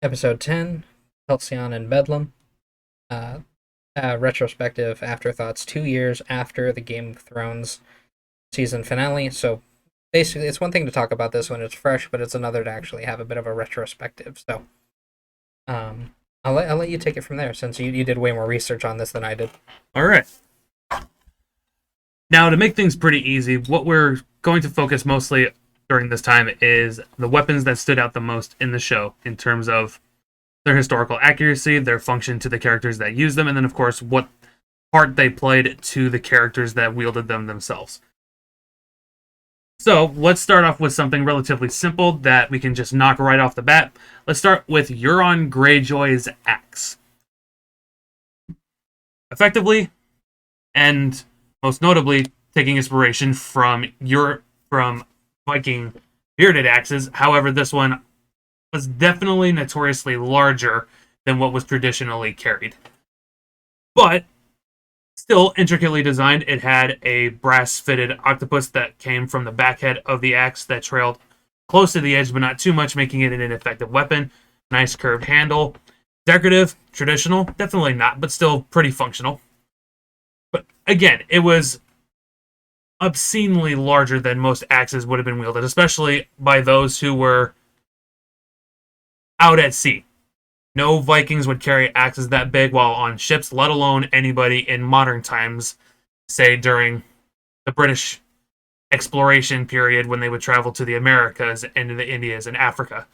Episode 10, Halcyon and Bedlam. Uh, Retrospective Afterthoughts 2 years after the Game of Thrones season finale. So basically, it's one thing to talk about this when it's fresh, but it's another to actually have a bit of a retrospective. So um, I'll let you take it from there since you did way more research on this than I did. All right. Now, to make things pretty easy, what we're going to focus mostly during this time is the weapons that stood out the most in the show in terms of their historical accuracy, their function to the characters that use them, and then, of course, what part they played to the characters that wielded them themselves. So, let's start off with something relatively simple that we can just knock right off the bat. Let's start with Euron Greyjoy's axe. Effectively, and most notably, taking inspiration from Viking bearded axes. However, this one was definitely notoriously larger than what was traditionally carried. But still intricately designed. It had a brass-fitted octopus that came from the backhead of the axe that trailed close to the edge, but not too much, making it an effective weapon. Nice curved handle. Decorative, traditional, definitely not, but still pretty functional. But again, it was obscenely larger than most axes would have been wielded, especially by those who were out at sea. No Vikings would carry axes that big while on ships, let alone anybody in modern times, say during the British exploration period when they would travel to the Americas and to the Indias and Africa.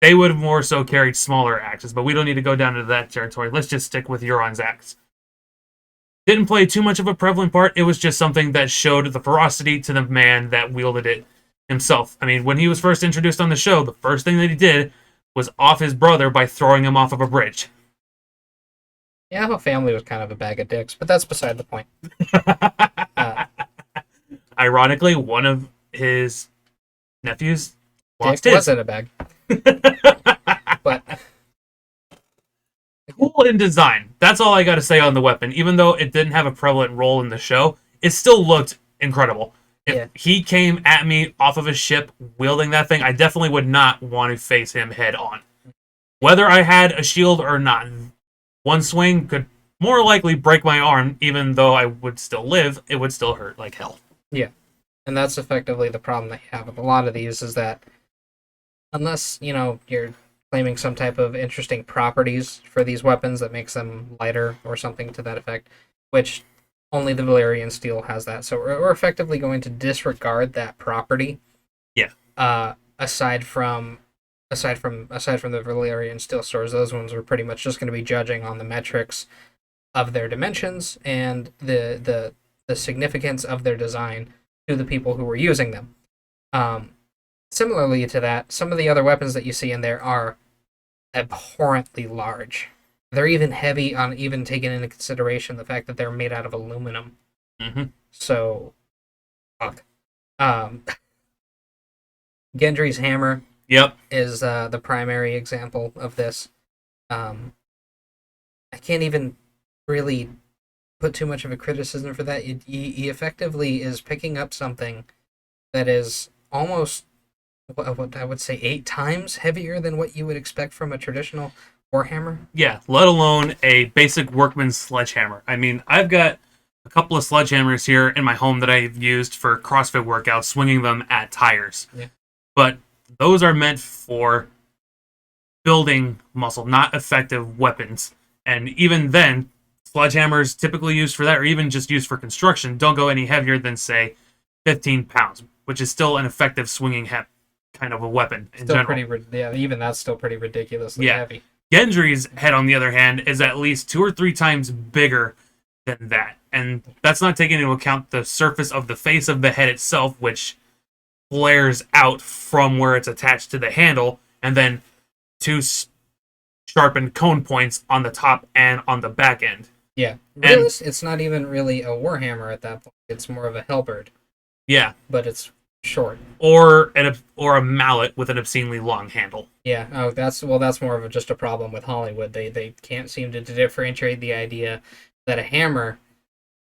They would have more so carried smaller axes, but we don't need to go down into that territory. Let's just stick with Euron's axe. Didn't play too much of a prevalent part. It was just something that showed the ferocity to the man that wielded it himself. I mean, when he was first introduced on the show, the first thing that he did was off his brother by throwing him off of a bridge. Yeah, my family was kind of a bag of dicks, but that's beside the point. Uh, Ironically, one of his nephews lost Dick his. wasn't a bag, but Cool in design. That's all I got to say on the weapon. Even though it didn't have a prevalent role in the show, it still looked incredible. If yeah, he came at me off of a ship wielding that thing, I definitely would not want to face him head on. Whether I had a shield or not, one swing could more likely break my arm, even though I would still live, it would still hurt like hell. yeah, and that's effectively the problem that you have with a lot of these is that unless you're claiming some type of interesting properties for these weapons that makes them lighter or something to that effect, which only the Valyrian steel has that. So we're effectively going to disregard that property. Yeah. Aside from the Valyrian steel stores, those ones are pretty much just going to be judging on the metrics of their dimensions and the significance of their design to the people who were using them. Um, Similarly to that, some of the other weapons that you see in there are abhorrently large. They're even heavy on even taking into consideration the fact that they're made out of aluminum. Mm-hmm. So, fuck. Um, Gendry's hammer Yep. is the primary example of this. Um, I can't even really put too much of a criticism for that. He effectively is picking up something that is almost what I would say 8 times heavier than what you would expect from a traditional warhammer. Yeah, let alone a basic workman's sledgehammer. I mean, I've got a couple of sledgehammers here in my home that I've used for CrossFit workouts, swinging them at tires. Yeah. But those are meant for building muscle, not effective weapons. And even then, sledgehammers typically used for that, or even just used for construction, don't go any heavier than, say, 15 pounds, which is still an effective swinging kind of a weapon in Still general. yeah, even that's still pretty ridiculously Yeah. heavy. Gendry's head, on the other hand, is at least 2 or 3 times bigger than that. And that's not taking into account the surface of the face of the head itself, which flares out from where it's attached to the handle, and then 2 sharpened cone points on the top and on the back end. Yeah, And it's not even really a warhammer at that point. It's more of a halberd, yeah, but it's short. or a mallet with an obscenely long handle. Yeah. Oh, that's more of just a problem with Hollywood. They can't seem to differentiate the idea that a hammer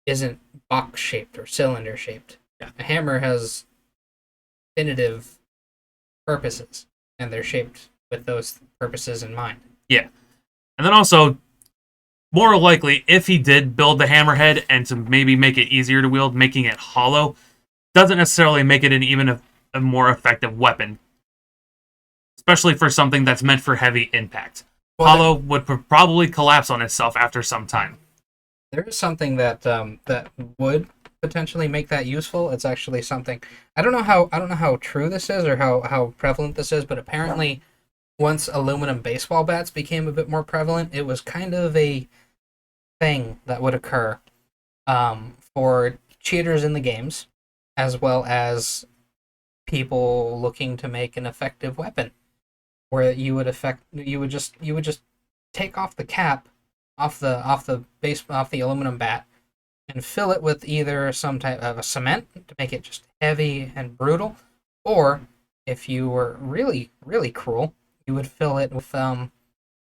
isn't box shaped or cylinder shaped. Yeah. A hammer has definitive purposes, and they're shaped with those purposes in mind. Yeah. And then also, more likely, if he did build the hammerhead and to maybe make it easier to wield, making it hollow, doesn't necessarily make it a more effective weapon, especially for something that's meant for heavy impact. Well, Hollow would probably collapse on itself after some time. there is something that would potentially make that useful. It's actually something I don't know how true this is or how prevalent this is, but apparently once aluminum baseball bats became a bit more prevalent, it was kind of a thing that would occur for cheaters in the games, as well as people looking to make an effective weapon, where you would just take off the cap off the aluminum bat and fill it with either some type of a cement to make it just heavy and brutal, or if you were really really cruel, you would fill it with some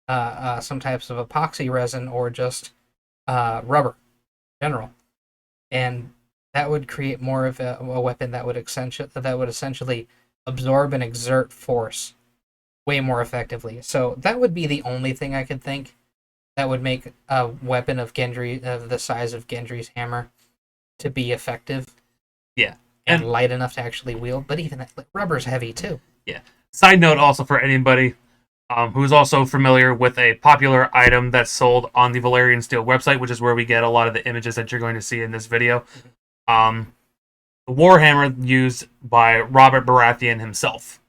types of epoxy resin or just rubber in general, and that would create more of a weapon that would essentially absorb and exert force way more effectively. So that would be the only thing I could think that would make a weapon of Gendry of the size of Gendry's hammer to be effective Yeah. and light enough to actually wield. But even that, like, rubber's heavy too. Yeah. Side note also for anybody who's also familiar with a popular item that's sold on the Valerian Steel website, which is where we get a lot of the images that you're going to see in this video. The Warhammer used by Robert Baratheon himself.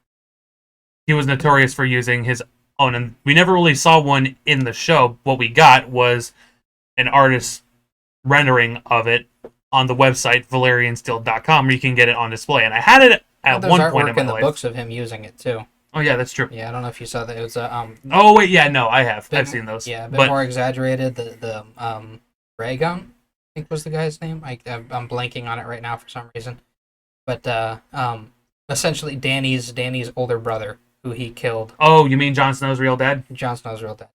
He was notorious for using his own, and we never really saw one in the show. What we got was an artist's rendering of it on the website valeriansteel.com, where you can get it on display. And I had it at There's one artwork point in my in the life. books of him using it too. Oh yeah, that's true. Yeah, I don't know if you saw that. It was a Oh wait, yeah, no, I have. bit, I've seen those. yeah, a bit but more exaggerated. The Rhaegon, I think was the guy's name. I'm blanking on it right now for some reason. But essentially Danny's older brother, who he killed. oh, you mean Jon Snow's real dad? Jon Snow's real dad.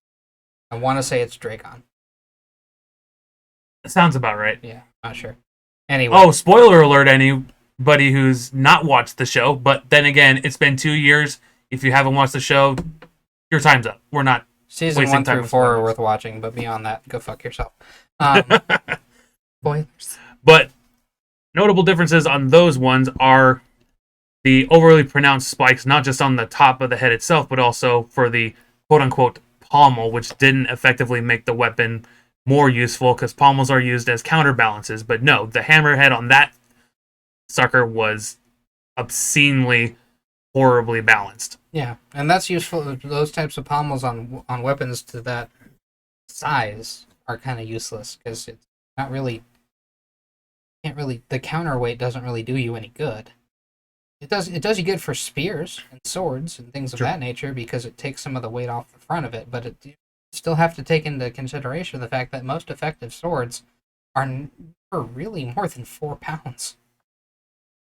I want to say it's Dragon. That sounds about right. Yeah, not sure. Anyway. Oh, spoiler alert! Anybody who's not watched the show, but then again, it's been 2 years. If you haven't watched the show, your time's up. We're not Season wasting 1 time through with 4 are spoilers. worth watching, but beyond that, go fuck yourself. Spoilers. But notable differences on those ones are the overly pronounced spikes, not just on the top of the head itself, but also for the quote-unquote pommel, which didn't effectively make the weapon more useful, because pommels are used as counterbalances. But no, the hammerhead on that sucker was obscenely, horribly balanced. Yeah, and that's useful. Those types of pommels on weapons to that size are kind of useless because it's not really can't really the counterweight doesn't really do you any good. It does you good for spears and swords and things of Sure. that nature because it takes some of the weight off the front of it, but you still have to take into consideration the fact that most effective swords are never really more than 4 pounds.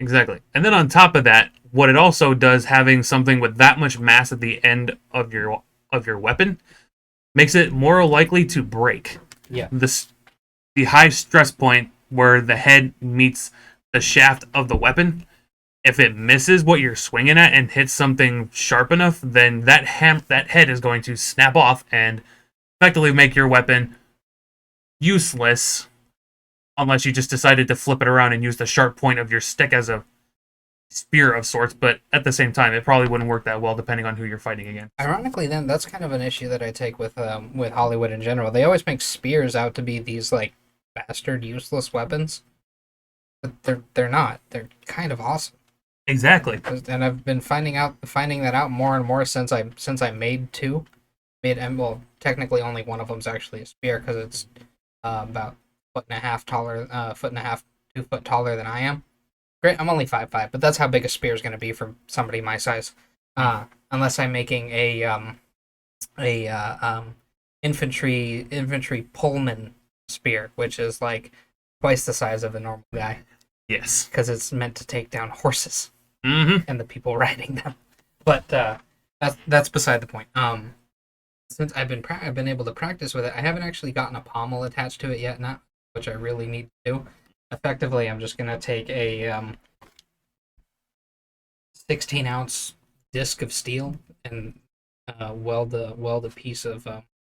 Exactly. And then on top of that, what it also does, having something with that much mass at the end of your weapon, makes it more likely to break. Yeah. The high stress point where the head meets the shaft of the weapon, if it misses what you're swinging at and hits something sharp enough, then that head is going to snap off and effectively make your weapon useless, unless you just decided to flip it around and use the sharp point of your stick as a spear of sorts. But at the same time, it probably wouldn't work that well depending on who you're fighting against. Ironically, then that's kind of an issue that I take with Hollywood in general. They always make spears out to be these like bastard useless weapons, but they're not. They're kind of awesome. Exactly. And I've been finding that out more and more since I made two. And well, technically only one of them's actually a spear because it's about foot and a half taller, 2 foot taller than I am. Great, I'm only 5'5", but that's how big a spear is going to be for somebody my size. Unless I'm making a infantry Pullman spear, which is like twice the size of a normal guy. Yes. Because it's meant to take down horses Mm-hmm. and the people riding them. But that's beside the point. Since I've been able to practice with it, I haven't actually gotten a pommel attached to it yet, which I really need to do. Effectively, I'm just gonna take a 16-ounce disc of steel and weld a piece of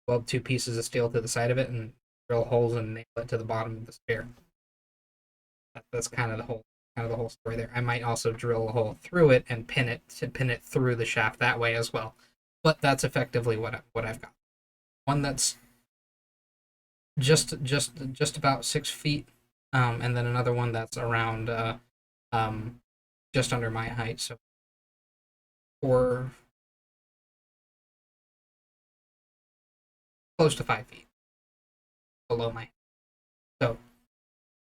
weld two pieces of steel to the side of it and drill holes and nail it to the bottom of the spear. That's kind of the whole story there. I might also drill a hole through it and pin it through the shaft that way as well. But that's effectively what I've got. One that's just about 6 feet, and then another one that's around just under my height, so four close to 5 feet below my. So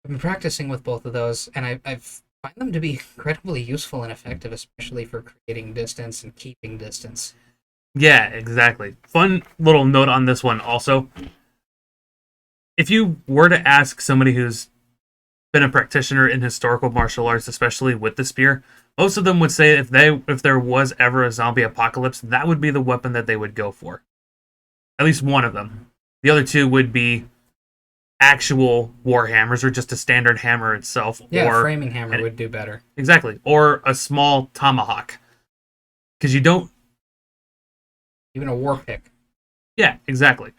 I've been practicing with both of those, and I've find them to be incredibly useful and effective, especially for creating distance and keeping distance. Yeah, exactly. Fun little note on this one also. If you were to ask somebody who's been a practitioner in historical martial arts, especially with the spear, most of them would say if there was ever a zombie apocalypse, that would be the weapon that they would go for. At least one of them. The other two would be actual war hammers or just a standard hammer itself. Yeah, or framing hammer would do better. Exactly. Or a small tomahawk. Because you don't... Even a war pick. Yeah, exactly.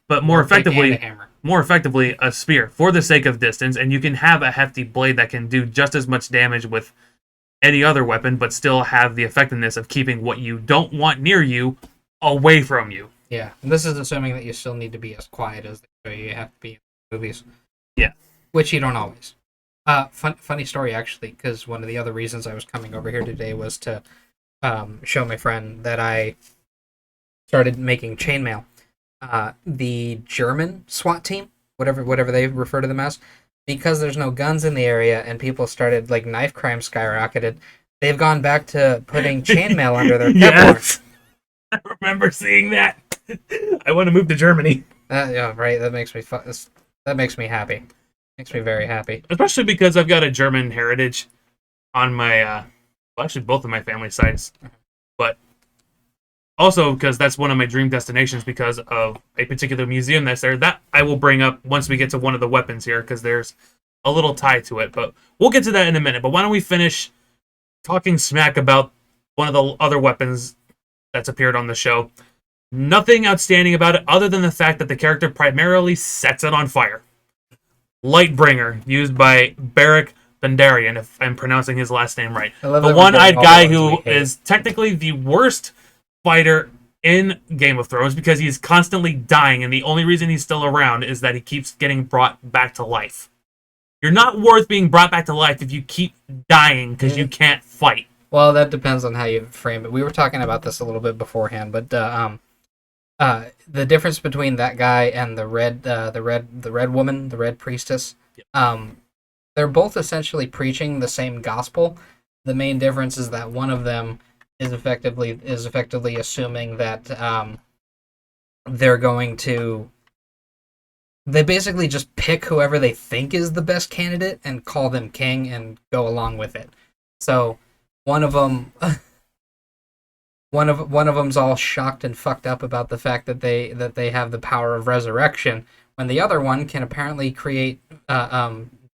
But more effectively, a spear for the sake of distance, and you can have a hefty blade that can do just as much damage with any other weapon, but still have the effectiveness of keeping what you don't want near you away from you. Yeah, and this is assuming that you still need to be as quiet as they show you have to be in movies. Yeah. Which you don't always. Funny story, actually, because one of the other reasons I was coming over here today was to show my friend that I started making chainmail. The German SWAT team, whatever they refer to them as, because there's no guns in the area and people started, like, knife crime skyrocketed, they've gone back to putting chainmail under their Kevlar. I remember seeing that. I want to move to Germany. Yeah, right. That makes me happy. Makes me very happy. Especially because I've got a German heritage on my, well, actually both of my family sides, but also because that's one of my dream destinations because of a particular museum that's there. That I will bring up once we get to one of the weapons here because there's a little tie to it, but we'll get to that in a minute. But why don't we finish talking smack about one of the other weapons that's appeared on the show. Nothing outstanding about it other than the fact that the character primarily sets it on fire. Lightbringer, used by Beric Bendarian, if I'm pronouncing his last name right. The one-eyed guy who is technically the worst fighter in Game of Thrones because he's constantly dying, and the only reason he's still around is that he keeps getting brought back to life. You're not worth being brought back to life if you keep dying because you can't fight. Well, that depends on how you frame it. We were talking about this a little bit beforehand, but the difference between that guy and the red woman, the red priestess, they're both essentially preaching the same gospel. The main difference is that one of them is effectively assuming that they're going to. They basically just pick whoever they think is the best candidate and call them king and go along with it. So one of them. One of them's all shocked and fucked up about the fact that they have the power of resurrection, when the other one can apparently create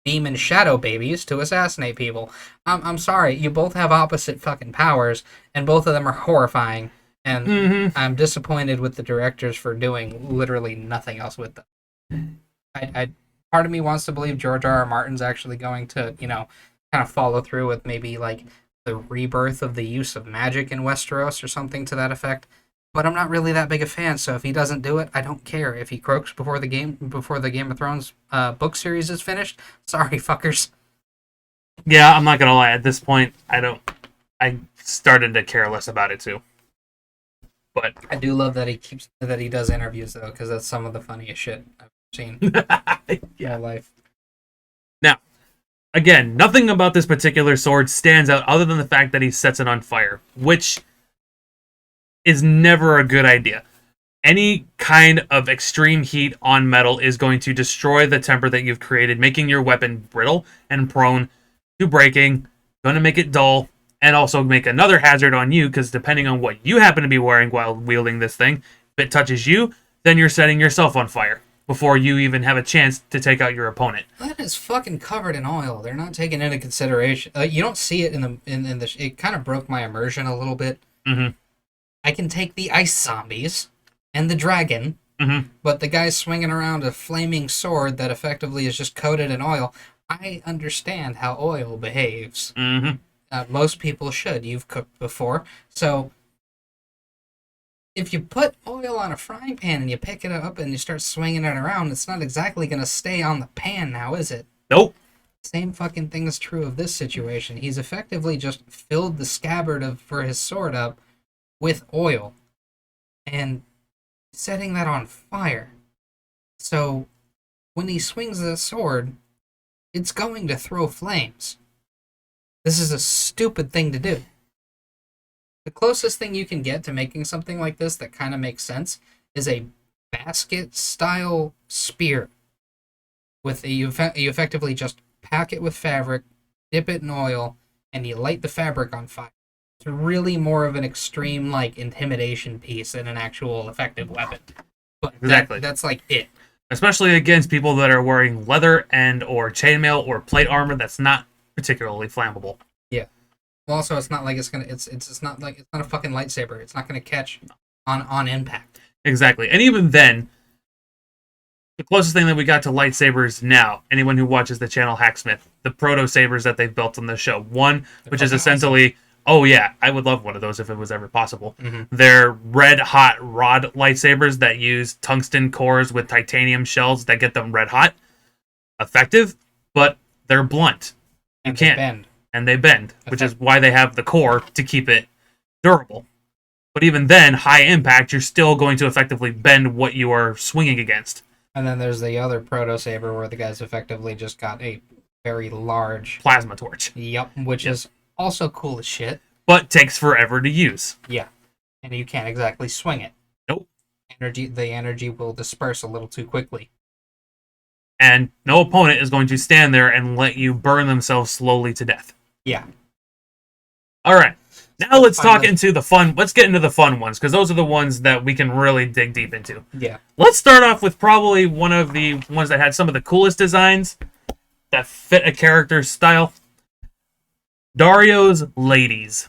demon shadow babies to assassinate people. I'm sorry, you both have opposite fucking powers, and both of them are horrifying. And I'm disappointed with the directors for doing literally nothing else with them. I part of me wants to believe George R. R. Martin's actually going to kind of follow through with maybe like the rebirth of the use of magic in Westeros or something to that effect. But I'm not really that big a fan, so if he doesn't do it, I don't care. If he croaks before the Game of Thrones book series is finished, sorry, fuckers. Yeah, I'm not gonna lie. At this point, I started to care less about it too. But I do love that he does interviews though, because that's some of the funniest shit I've seen in my life. Now, again, nothing about this particular sword stands out other than the fact that he sets it on fire, which is never a good idea. Any kind of extreme heat on metal is going to destroy the temper that you've created, making your weapon brittle and prone to breaking, going to make it dull, and also make another hazard on you, because depending on what you happen to be wearing while wielding this thing, if it touches you, then you're setting yourself on fire before you even have a chance to take out your opponent. That is fucking covered in oil. They're not taking into consideration. You don't see it in the. It kind of broke my immersion a little bit. Mm-hmm. I can take the ice zombies and the dragon, Mm-hmm. but the guy swinging around a flaming sword that effectively is just coated in oil. I understand how oil behaves. Mm-hmm. Most people should. You've cooked before. So if you put oil on a frying pan and you pick it up and you start swinging it around, it's not exactly going to stay on the pan now, is it? Nope. Same fucking thing is true of this situation. He's effectively just filled the scabbard for his sword up with oil and setting that on fire. So when he swings the sword, it's going to throw flames. This is a stupid thing to do. The closest thing you can get to making something like this that kind of makes sense is a basket style spear. You effectively just pack it with fabric, dip it in oil, and you light the fabric on fire. It's really more of an extreme like intimidation piece than an actual effective weapon. But Exactly. that's like it. Especially against people that are wearing leather and or chainmail or plate armor that's not particularly flammable. Yeah. Well, also, it's not like it's gonna. It's not like it's not a fucking lightsaber. It's not gonna catch on impact. Exactly. And even then, the closest thing that we got to lightsabers now, anyone who watches the channel Hacksmith, the proto sabers that they've built on the show. One, which is essentially, oh yeah, I would love one of those if it was ever possible. Mm-hmm. They're red hot rod lightsabers that use tungsten cores with titanium shells that get them red hot. Effective, but they're blunt. You And can't. they bend. And they bend, which is why they have the core to keep it durable. But even then, high impact, you're still going to effectively bend what you are swinging against. And then there's the other proto saber where the guy's effectively just got a very large Plasma torch. Yep, which is also cool as shit. But takes forever to use. Yeah, and you can't exactly swing it. Nope. The energy will disperse a little too quickly. And no opponent is going to stand there and let you burn themselves slowly to death. Yeah. All right. Now let's talk Finally. into the fun. Let's get into the fun ones, because those are the ones that we can really dig deep into. Yeah. Let's start off with probably one of the ones that had some of the coolest designs that fit a character's style. Dario's Ladies.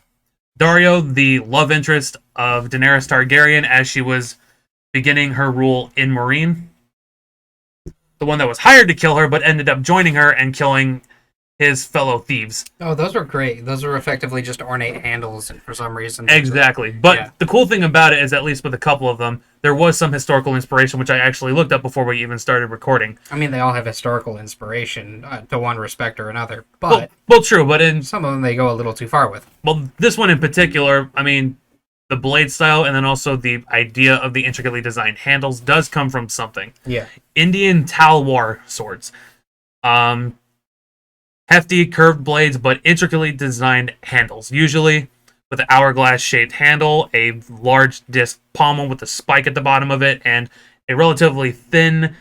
Dario, the love interest of Daenerys Targaryen as she was beginning her rule in Meereen. The one that was hired to kill her, but ended up joining her and killing his fellow thieves. Oh, those were great. Those were effectively just ornate handles, and for some reason. Exactly. But Yeah. the cool thing about it is, at least with a couple of them, there was some historical inspiration, which I actually looked up before we even started recording. I mean, they all have historical inspiration to one respect or another, but Well, true, but in some of them they go a little too far with. this one in particular, I mean, the blade style and then also the idea of the intricately designed handles does come from something. Yeah. Indian Talwar swords. Hefty curved blades, but intricately designed handles. Usually with an hourglass-shaped handle, a large disc pommel with a spike at the bottom of it, and a relatively thin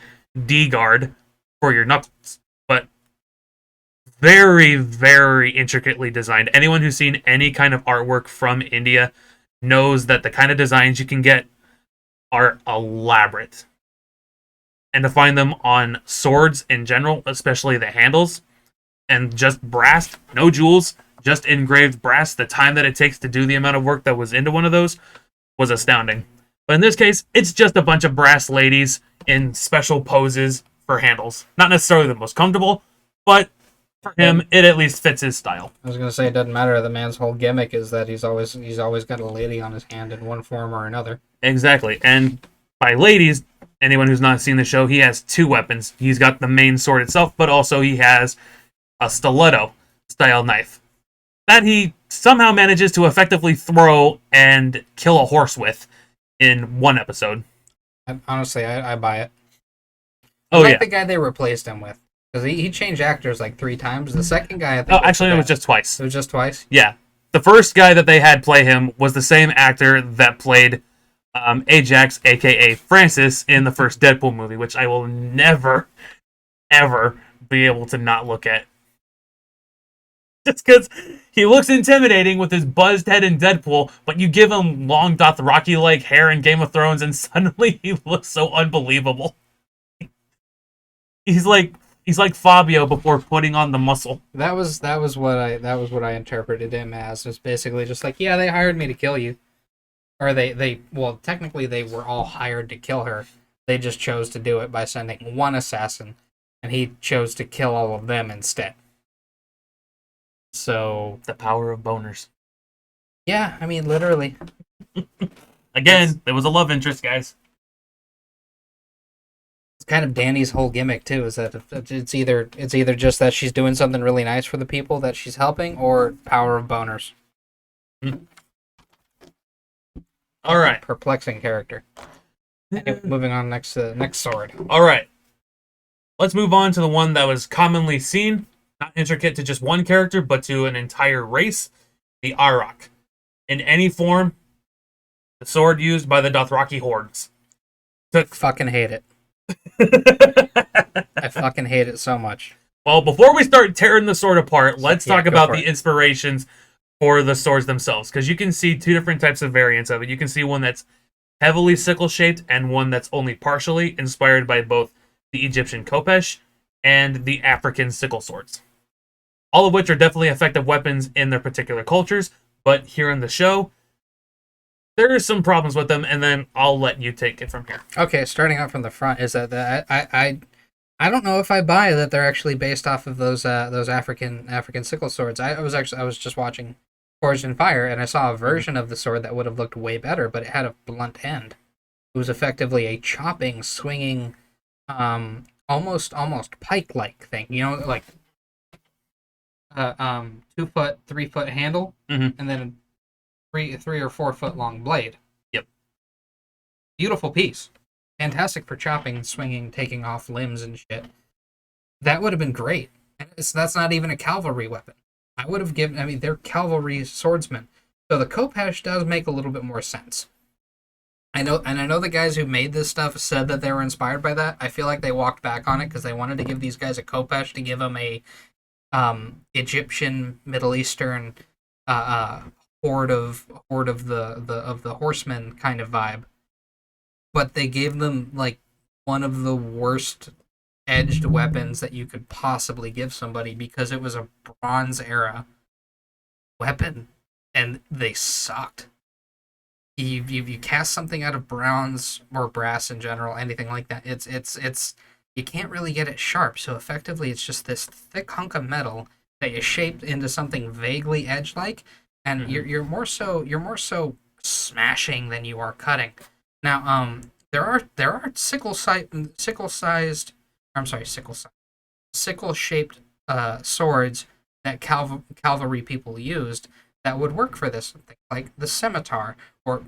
D-guard for your knuckles. But very, very intricately designed. Anyone who's seen any kind of artwork from India knows that the kind of designs you can get are elaborate. And to find them on swords in general, especially the handles, and just brass, no jewels, just engraved brass, the time that it takes to do the amount of work that was into one of those was astounding. But in this case, it's just a bunch of brass ladies in special poses for handles. Not necessarily the most comfortable, but for him, it at least fits his style. I was gonna say it doesn't matter. The man's whole gimmick is that he's always got a lady on his hand in one form or another. Exactly. And by ladies, anyone who's not seen the show, he has two weapons. He's got the main sword itself, but also he has a stiletto style knife that he somehow manages to effectively throw and kill a horse with in one episode. Honestly, I buy it. Oh, like yeah. the guy they replaced him with, because he changed actors like 3 times. The second guy, I think. Oh, actually, it was just twice. It was just twice. Yeah. The first guy that they had play him was the same actor that played Ajax, a.k.a. Francis, in the first Deadpool movie, which I will never, ever be able to not look at. Just because he looks intimidating with his buzzed head in Deadpool, but you give him long Dothraki-like hair in Game of Thrones, and suddenly he looks so unbelievable. He's like Fabio before putting on the muscle. That was what I interpreted him as. It's basically just like, yeah, they hired me to kill you. or they well, technically they were all hired to kill her. They just chose to do it by sending one assassin, and he chose to kill all of them instead. So The power of boners. yeah, I mean literally. Again, there was a love interest, guys. It's kind of Danny's whole gimmick too, is that it's either just that she's doing something really nice for the people that she's helping, or power of boners. All right. Perplexing character. Anyway, moving on next to the next sword. All right. Let's move on to the one that was commonly seen, not intricate to just one character, but to an entire race, the Auroch. In any form, the sword used by the Dothraki hordes. Fucking hate it. I fucking hate it so much. Well, before we start tearing the sword apart, let's Yeah, talk go about for the it. inspirations for the swords themselves. Because you can see two different types of variants of it. You can see one that's heavily sickle-shaped and one that's only partially inspired by both the Egyptian khopesh and the African sickle swords. All of which are definitely effective weapons in their particular cultures, but here in the show, there are some problems with them, and then I'll let you take it from here. Okay, starting out from the front is that I don't know if I buy that they're actually based off of those African sickle swords. I was just watching Forged in Fire, and I saw a version of the sword that would have looked way better, but it had a blunt end. It was effectively a chopping, swinging, almost pike like thing. You know, like 2 foot, 3 foot handle, Mm-hmm. and then a 3 or 4 foot long blade. Yep. Beautiful piece. Fantastic for chopping, swinging, taking off limbs and shit. That would have been great. And that's not even a cavalry weapon. I would have given. I mean, they're cavalry swordsmen, so the khopesh does make a little bit more sense. I know the guys who made this stuff said that they were inspired by that. I feel like they walked back on it because they wanted to give these guys a khopesh to give them a Egyptian, Middle Eastern horde of the horsemen kind of vibe. But they gave them like one of the worst edged weapons that you could possibly give somebody because it was a Bronze Era weapon and they sucked. You cast something out of bronze or brass in general, anything like that. It's you can't really get it sharp. So effectively, it's just this thick hunk of metal that you shaped into something vaguely edge like, and you're more so smashing than you are cutting. Now, there are sickle shaped swords that cavalry people used that would work for this, like the scimitar, or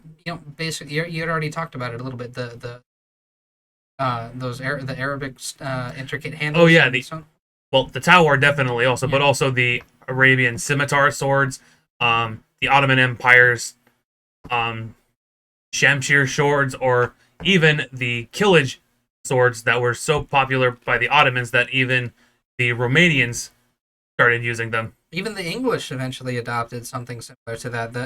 basically you had already talked about it a little bit. The the Arabic intricate handles. Oh yeah, the Tawar definitely also, but also the Arabian scimitar swords, the Ottoman Empire's Shamshir swords, or even the Killage swords that were so popular by the Ottomans that even the Romanians started using them. Even the English eventually adopted something similar to that.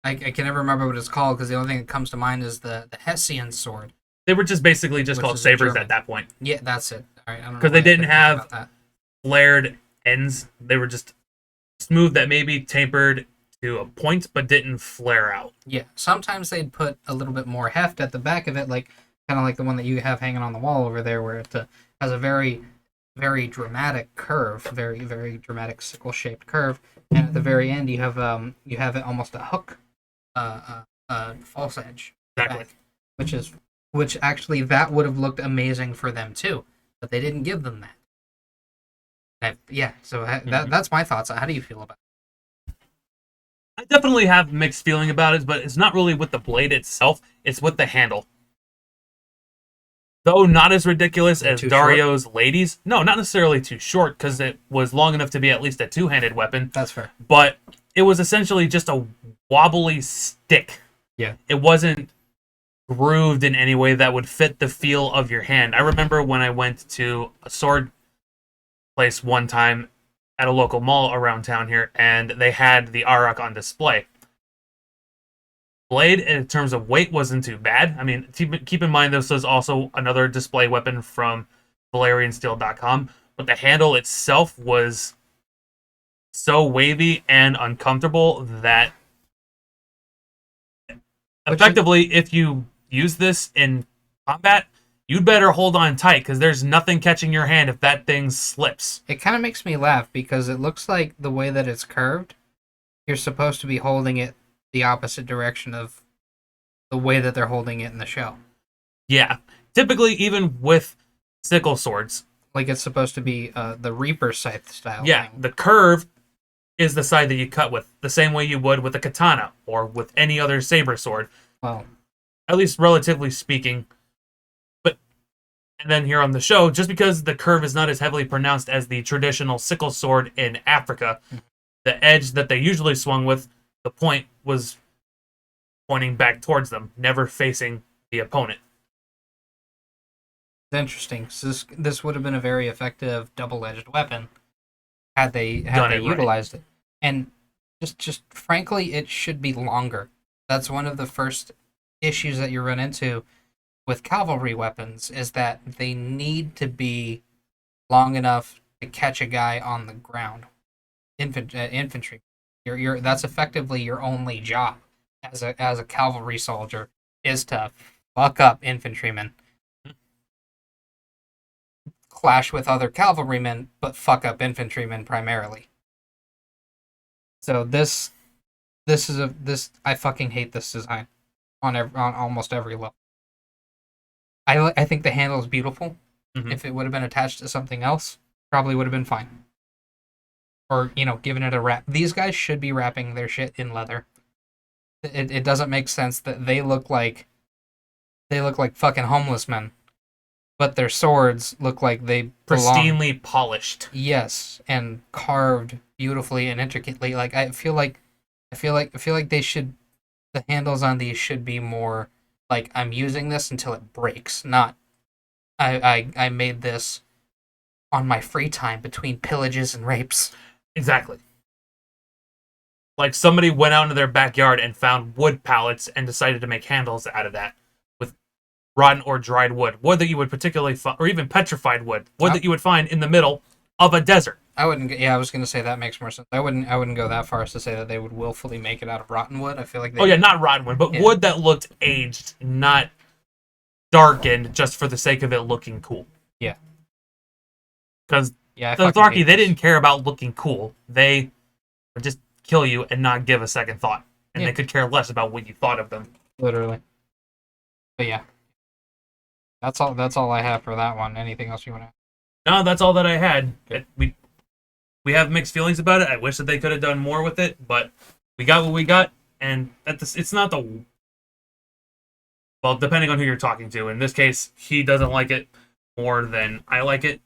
I can never remember what it's called because the only thing that comes to mind is the Hessian sword. They were just basically just Which called is sabers German. at that point. Yeah, that's it. All right, I don't know Because why they I didn't couldn't think have about that. flared ends. They were just smooth that maybe tapered to a point but didn't flare out. Yeah, sometimes they'd put a little bit more heft at the back of it, like kind of like the one that you have hanging on the wall over there, where it has a very, very dramatic curve, very, very dramatic sickle-shaped curve, and at the very end you have it almost a hook, false edge, Exactly. back, which actually that would have looked amazing for them too, but they didn't give them that. So that's my thoughts. How do you feel about it? I definitely have mixed feeling about it, but it's not really with the blade itself, it's with the handle. Though not as ridiculous as Dario's ladies. No, not necessarily too short, because it was long enough to be at least a two-handed weapon. That's fair. But it was essentially just a wobbly stick. Yeah. It wasn't grooved in any way that would fit the feel of your hand. I remember when I went to a sword place one time at a local mall around town here, and they had the Auroch on display. Blade, in terms of weight, wasn't too bad. I mean, keep in mind this was also another display weapon from ValerianSteel.com, but the handle itself was so wavy and uncomfortable that Effectively, if you use this in combat, you'd better hold on tight because there's nothing catching your hand if that thing slips. It kind of makes me laugh because it looks like the way that it's curved, you're supposed to be holding it the opposite direction of the way that they're holding it in the show. Yeah. Typically, even with sickle swords. Like it's supposed to be the Reaper scythe style Yeah, thing. the curve is the side that you cut with, the same way you would with a katana or with any other saber sword. Well, At least relatively speaking. But and then here on the show, just because the curve is not as heavily pronounced as the traditional sickle sword in Africa, the edge that they usually swung with, the point was pointing back towards them, never facing the opponent. it's interesting. So this would have been a very effective double-edged weapon had they Done it right. utilized it. And just frankly, it should be longer. That's one of the first issues that you run into with cavalry weapons is that they need to be long enough to catch a guy on the ground. Infantry, that's effectively your only job as a cavalry soldier is to fuck up infantrymen, clash with other cavalrymen, but fuck up infantrymen primarily. So this I fucking hate this design on almost every level. I think the handle is beautiful. Mhm. If it would have been attached to something else, probably would have been fine. Or giving it a wrap. These guys should be wrapping their shit in leather. It doesn't make sense that they look like fucking homeless men, but their swords look like they belong. Pristinely polished. Yes, and carved beautifully and intricately. Like I feel like they should. The handles on these should be more like I'm using this until it breaks, not I made this on my free time between pillages and rapes. Exactly. Like somebody went out into their backyard and found wood pallets and decided to make handles out of that with rotten or dried wood. Wood that you would particularly find, or even petrified wood. Wood that you would find in the middle of a desert. I wouldn't. Yeah, I was gonna say that makes more sense. I wouldn't go that far as to say that they would willfully make it out of rotten wood. I feel like they. Oh yeah, not rotten wood, but wood that looked aged, not darkened, just for the sake of it looking cool. Yeah. Because yeah, the Tharki, they didn't care about looking cool. They would just kill you and not give a second thought, and they could care less about what you thought of them. Literally. But yeah, that's all. That's all I have for that one. Anything else you want to? No, that's all that I had. We have mixed feelings about it. I wish that they could have done more with it, but we got what we got, and it's not the well, depending on who you're talking to. In this case, he doesn't like it more than I like it.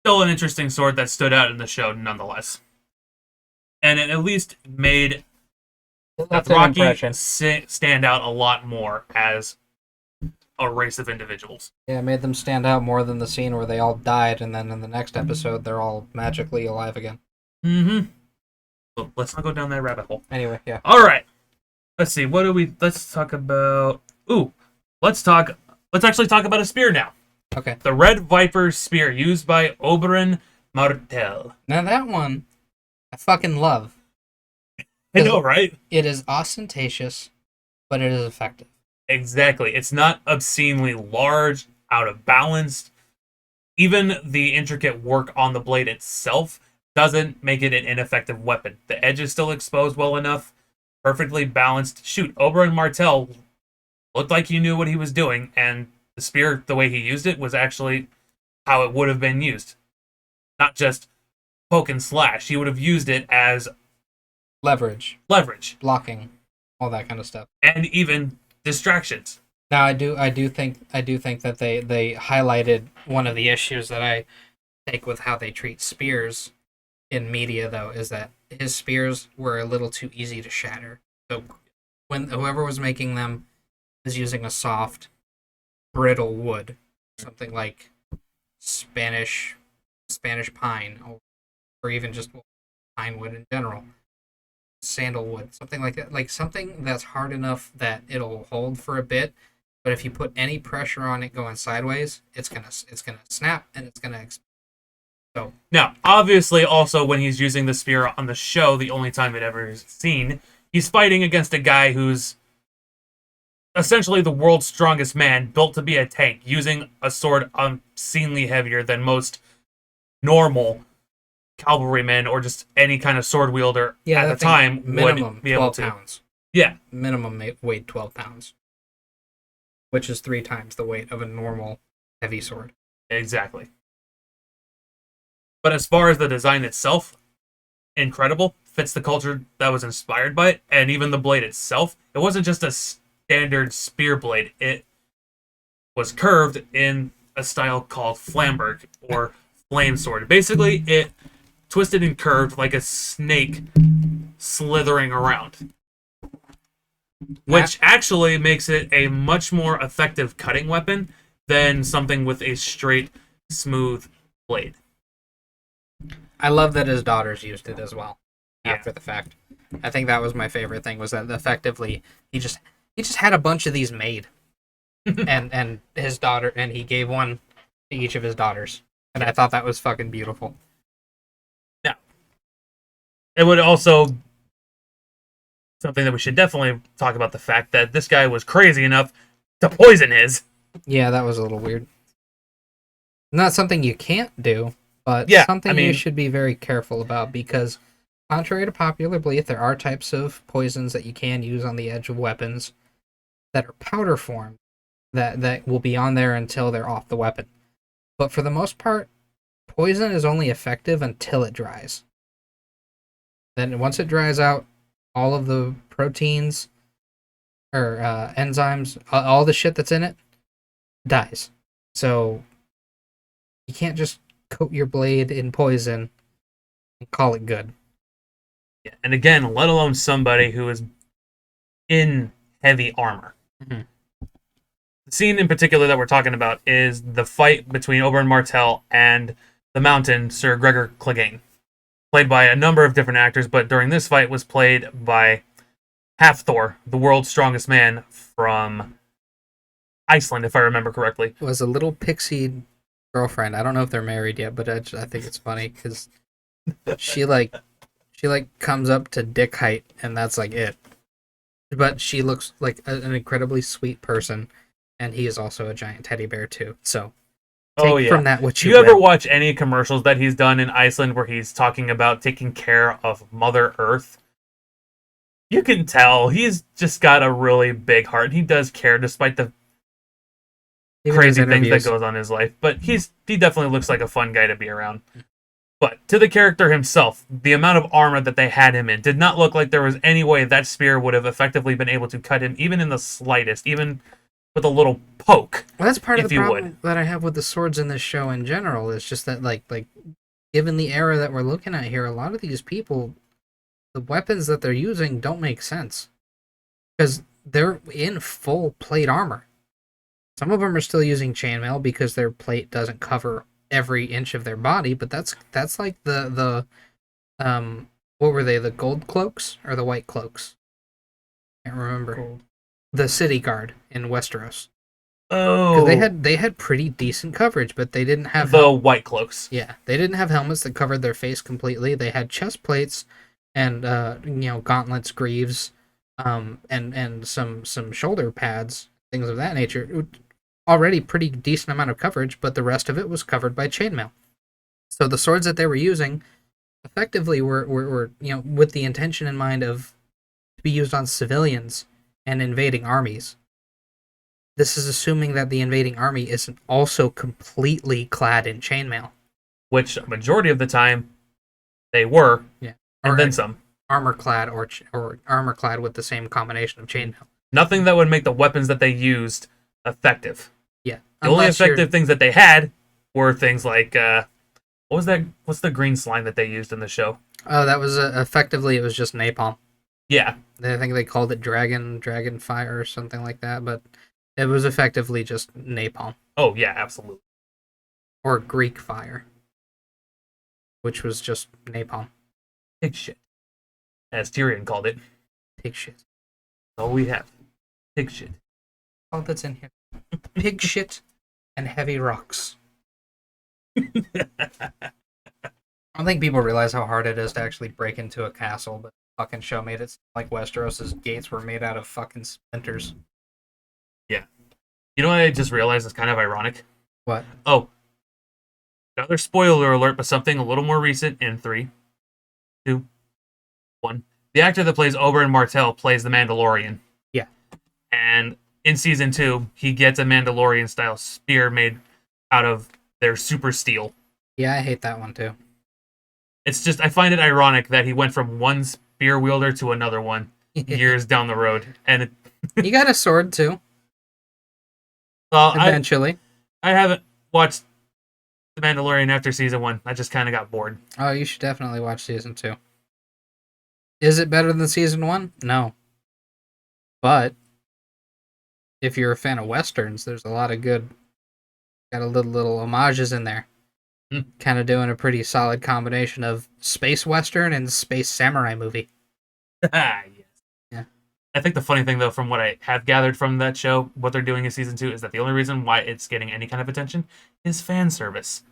Still an interesting sword that stood out in the show, nonetheless, and it at least made Dothraki stand out a lot more as a race of individuals. Yeah, it made them stand out more than the scene where they all died, and then in the next episode, they're all magically alive again. Mm-hmm. Well, let's not go down that rabbit hole. Anyway, yeah. All right. Let's see. Let's talk about. Let's actually talk about a spear now. Okay. The Red Viper spear used by Oberyn Martell. Now that one, I fucking love. I know, right? It is ostentatious, but it is effective. Exactly. It's not obscenely large, out of balance. Even the intricate work on the blade itself doesn't make it an ineffective weapon. The edge is still exposed well enough, perfectly balanced. Shoot, Oberyn Martell looked like he knew what he was doing, and the spear, the way he used it, was actually how it would have been used. Not just poke and slash. He would have used it as leverage, blocking, all that kind of stuff, and even distractions. Now, I do think that they highlighted one of the issues that I take with how they treat spears in media, though, is that his spears were a little too easy to shatter. So when whoever was making them is using a soft, brittle wood, something like Spanish pine, or even just pine wood in general, sandalwood, something like that, like something that's hard enough that it'll hold for a bit, but if you put any pressure on it going sideways, it's gonna snap and it's gonna explode. So now, obviously, also when he's using the spear on the show, the only time it ever is seen, he's fighting against a guy who's essentially the world's strongest man, built to be a tank, using a sword obscenely heavier than most normal cavalrymen or just any kind of sword wielder Yeah, at the that thing time would minimum be able 12 to. pounds. Yeah, Minimum weighed 12 pounds, which is 3 times the weight of a normal heavy sword. exactly. But as far as the design itself, incredible, fits the culture that was inspired by it, and even the blade itself, it wasn't just a standard spear blade. It was curved in a style called flamberg or flame sword. Basically, it twisted and curved like a snake slithering around, Matt, which actually makes it a much more effective cutting weapon than something with a straight, smooth blade. I love that his daughters used it as well Yeah. after the fact. I think that was my favorite thing was that effectively he just had a bunch of these made and his daughter and he gave one to each of his daughters. And I thought that was fucking beautiful. Now, it would also something that we should definitely talk about the fact that this guy was crazy enough to poison his. Yeah, that was a little weird. Not something you can't do, but Yeah, something you should be very careful about because, contrary to popular belief, there are types of poisons that you can use on the edge of weapons that are powder form that will be on there until they're off the weapon. But for the most part, poison is only effective until it dries. Then once it dries out, all of the proteins or enzymes, all the shit that's in it, dies. So you can't just coat your blade in poison and call it good. and again, let alone somebody who is in heavy armor. Mhm. The scene in particular that we're talking about is the fight between Oberyn Martell and the Mountain, Sir Gregor Clegane, played by a number of different actors, but during this fight was played by Halfthor, the world's strongest man from Iceland, if I remember correctly. It was a little pixie girlfriend. I don't know if they're married yet, but I think it's funny because she like she like comes up to dick height, and that's like it. But she looks like an incredibly sweet person, and he is also a giant teddy bear too. So Oh take yeah. from that what Do you you ever will. watch any commercials that he's done in Iceland where he's talking about taking care of Mother Earth? You can tell he's just got a really big heart. He does care despite the Even his crazy things that interviews. goes on in his life. But he definitely looks like a fun guy to be around. But to the character himself, the amount of armor that they had him in did not look like there was any way that spear would have effectively been able to cut him, even in the slightest, even with a little poke, Well, that's part of if the you would. problem that I have with the swords in this show in general. Is just that like given the era that we're looking at here, a lot of these people, the weapons that they're using don't make sense because they're in full plate armor. Some of them are still using chainmail because their plate doesn't cover every inch of their body, but that's like the what were they, the gold cloaks or the white cloaks? Can't remember. Gold. The city guard in Westeros. Because Oh, they had pretty decent coverage, but they didn't have the white cloaks. yeah, they didn't have helmets that covered their face completely. They had chest plates and gauntlets, greaves, and some shoulder pads, things of that nature. Already pretty decent amount of coverage, but the rest of it was covered by chainmail. So the swords that they were using effectively were with the intention in mind of to be used on civilians and invading armies. This is assuming that the invading army isn't also completely clad in chainmail. Which a majority of the time they were, Yeah. and Or then some. armor clad or armor clad with the same combination of chainmail. Nothing that would make the weapons that they used effective. Yeah. The only Unless you're effective things that they had were things like what was that? What's the green slime that they used in the show? oh, that was effectively it was just napalm. Yeah. I think they called it dragon fire or something like that, but it was effectively just napalm Oh yeah, absolutely. or Greek fire, which was just napalm. Pig shit, as Tyrion called it. Pig shit. All we have. Pig shit. All that's in here. Pig shit and heavy rocks. I don't think people realize how hard it is to actually break into a castle, but the fucking show made it seem like Westeros's gates were made out of fucking splinters. Yeah. You know what I just realized is kind of ironic? What? Oh, another spoiler alert, but something a little more recent in three, two, one. The actor that plays Oberyn Martell plays the Mandalorian. Yeah. And in season 2, he gets a Mandalorian style spear made out of their super steel. Yeah, I hate that one too. It's just I find it ironic that he went from one spear wielder to another one years down the road. And He got a sword too, well, eventually. I haven't watched The Mandalorian after season 1. I just kind of got bored. Oh, you should definitely watch season 2. Is it better than season 1? No. But if you're a fan of westerns, there's a lot of good, got a little homages in there. Hmm. Kind of doing a pretty solid combination of space western and space samurai movie. Yes. Yeah. I think the funny thing, though, from what I have gathered from that show, what they're doing in season 2 is that the only reason why it's getting any kind of attention is fan service.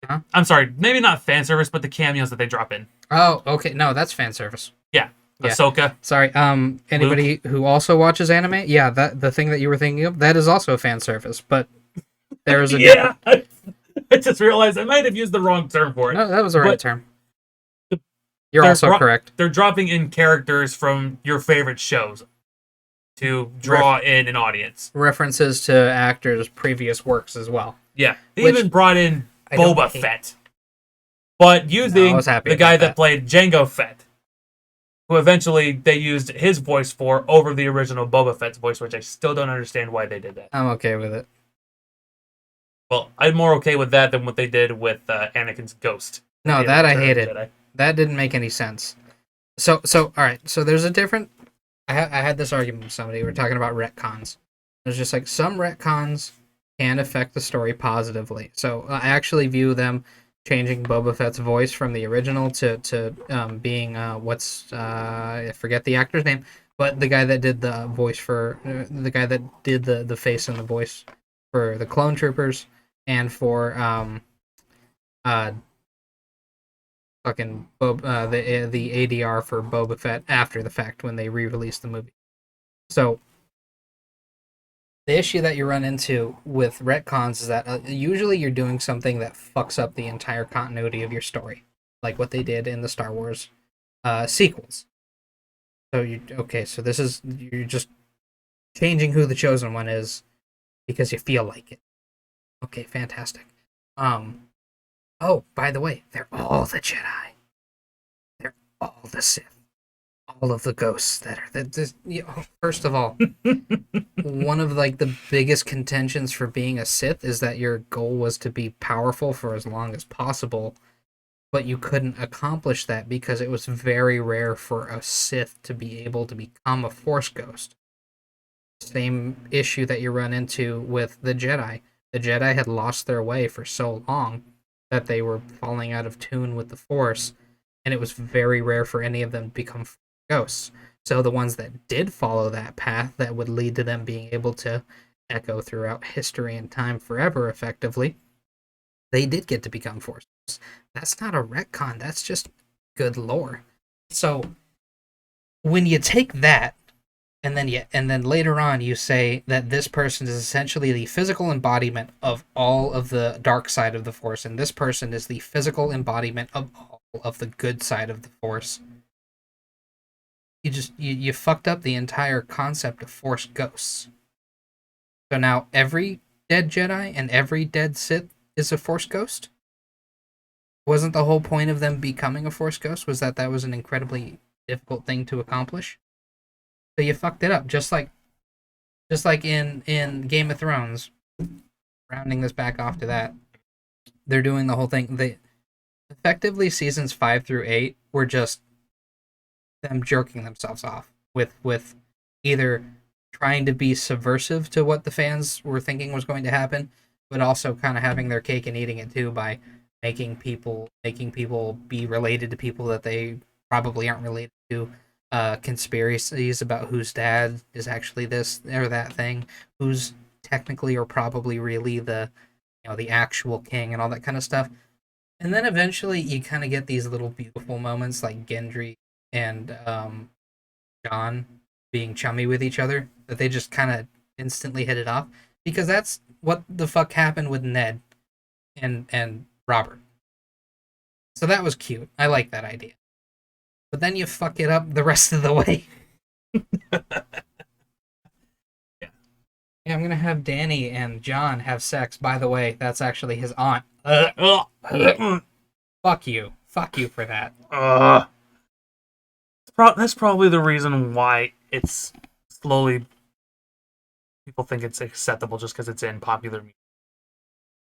Huh? I'm sorry, maybe not fan service, but the cameos that they drop in. Oh, okay. No, that's fan service. Yeah, Yeah. Ahsoka. Sorry. Anybody who also watches anime, yeah, that the thing that you were thinking of, that is also fan service, but there is a Yeah, I just realized I might have used the wrong term for it. No, that was the right But term. the- You're also correct. They're dropping in characters from your favorite shows to draw in an audience. References to actors' previous works as well. Yeah, they Which even brought in I don't Boba hate. Fett, but using was happy the guy about that that. played Jango Fett, who eventually they used his voice for over the original Boba Fett's voice, which I still don't understand why they did that. I'm okay with it. Well, I'm more okay with that than what they did with Anakin's ghost. No, The that I Return of the hated. Jedi. That didn't make any sense. So all right. So there's a different. I had this argument with somebody. We were talking about retcons. There's just like some retcons can affect the story positively. So I actually view them changing Boba Fett's voice from the original to being I forget the actor's name, but the guy that did the voice for the guy that did the face and the voice for the clone troopers and for fucking the ADR for Boba Fett after the fact when they re-released the movie. So the issue that you run into with retcons is that usually you're doing something that fucks up the entire continuity of your story, like what they did in the Star Wars sequels. So so this is you're just changing who the chosen one is because you feel like it. Okay, fantastic. Oh, by the way, they're all the Jedi. They're all the Sith. All of the ghosts that are first of all, one of like the biggest contentions for being a Sith is that your goal was to be powerful for as long as possible, but you couldn't accomplish that because it was very rare for a Sith to be able to become a Force ghost. Same issue that you run into with the Jedi. The Jedi had lost their way for so long that they were falling out of tune with the Force, and it was very rare for any of them to become ghosts. So the ones that did follow that path that would lead to them being able to echo throughout history and time forever effectively, they did get to become Force ghosts. That's not a retcon, that's just good lore. So when you take that and then later on you say that this person is essentially the physical embodiment of all of the dark side of the Force, and this person is the physical embodiment of all of the good side of the Force. You fucked up the entire concept of Force ghosts. So now every dead Jedi and every dead Sith is a Force ghost? Wasn't the whole point of them becoming a Force ghost was that was an incredibly difficult thing to accomplish? So you fucked it up, just like in Game of Thrones. Rounding this back off to that, they're doing the whole thing. They effectively seasons 5 through 8 were just them jerking themselves off with either trying to be subversive to what the fans were thinking was going to happen, but also kind of having their cake and eating it too by making people be related to people that they probably aren't related to. Conspiracies about whose dad is actually this or that thing, who's technically or probably really the the actual king and all that kind of stuff. And then eventually you kind of get these little beautiful moments like Gendry and John being chummy with each other that they just kind of instantly hit it off, because that's what the fuck happened with Ned and Robert. So that was cute. I like that idea. But then you fuck it up the rest of the way. Yeah. Yeah, I'm gonna have Danny and John have sex. By the way, that's actually his aunt. Fuck you. Fuck you for that. That's probably the reason why it's slowly people think it's acceptable just because it's in popular music.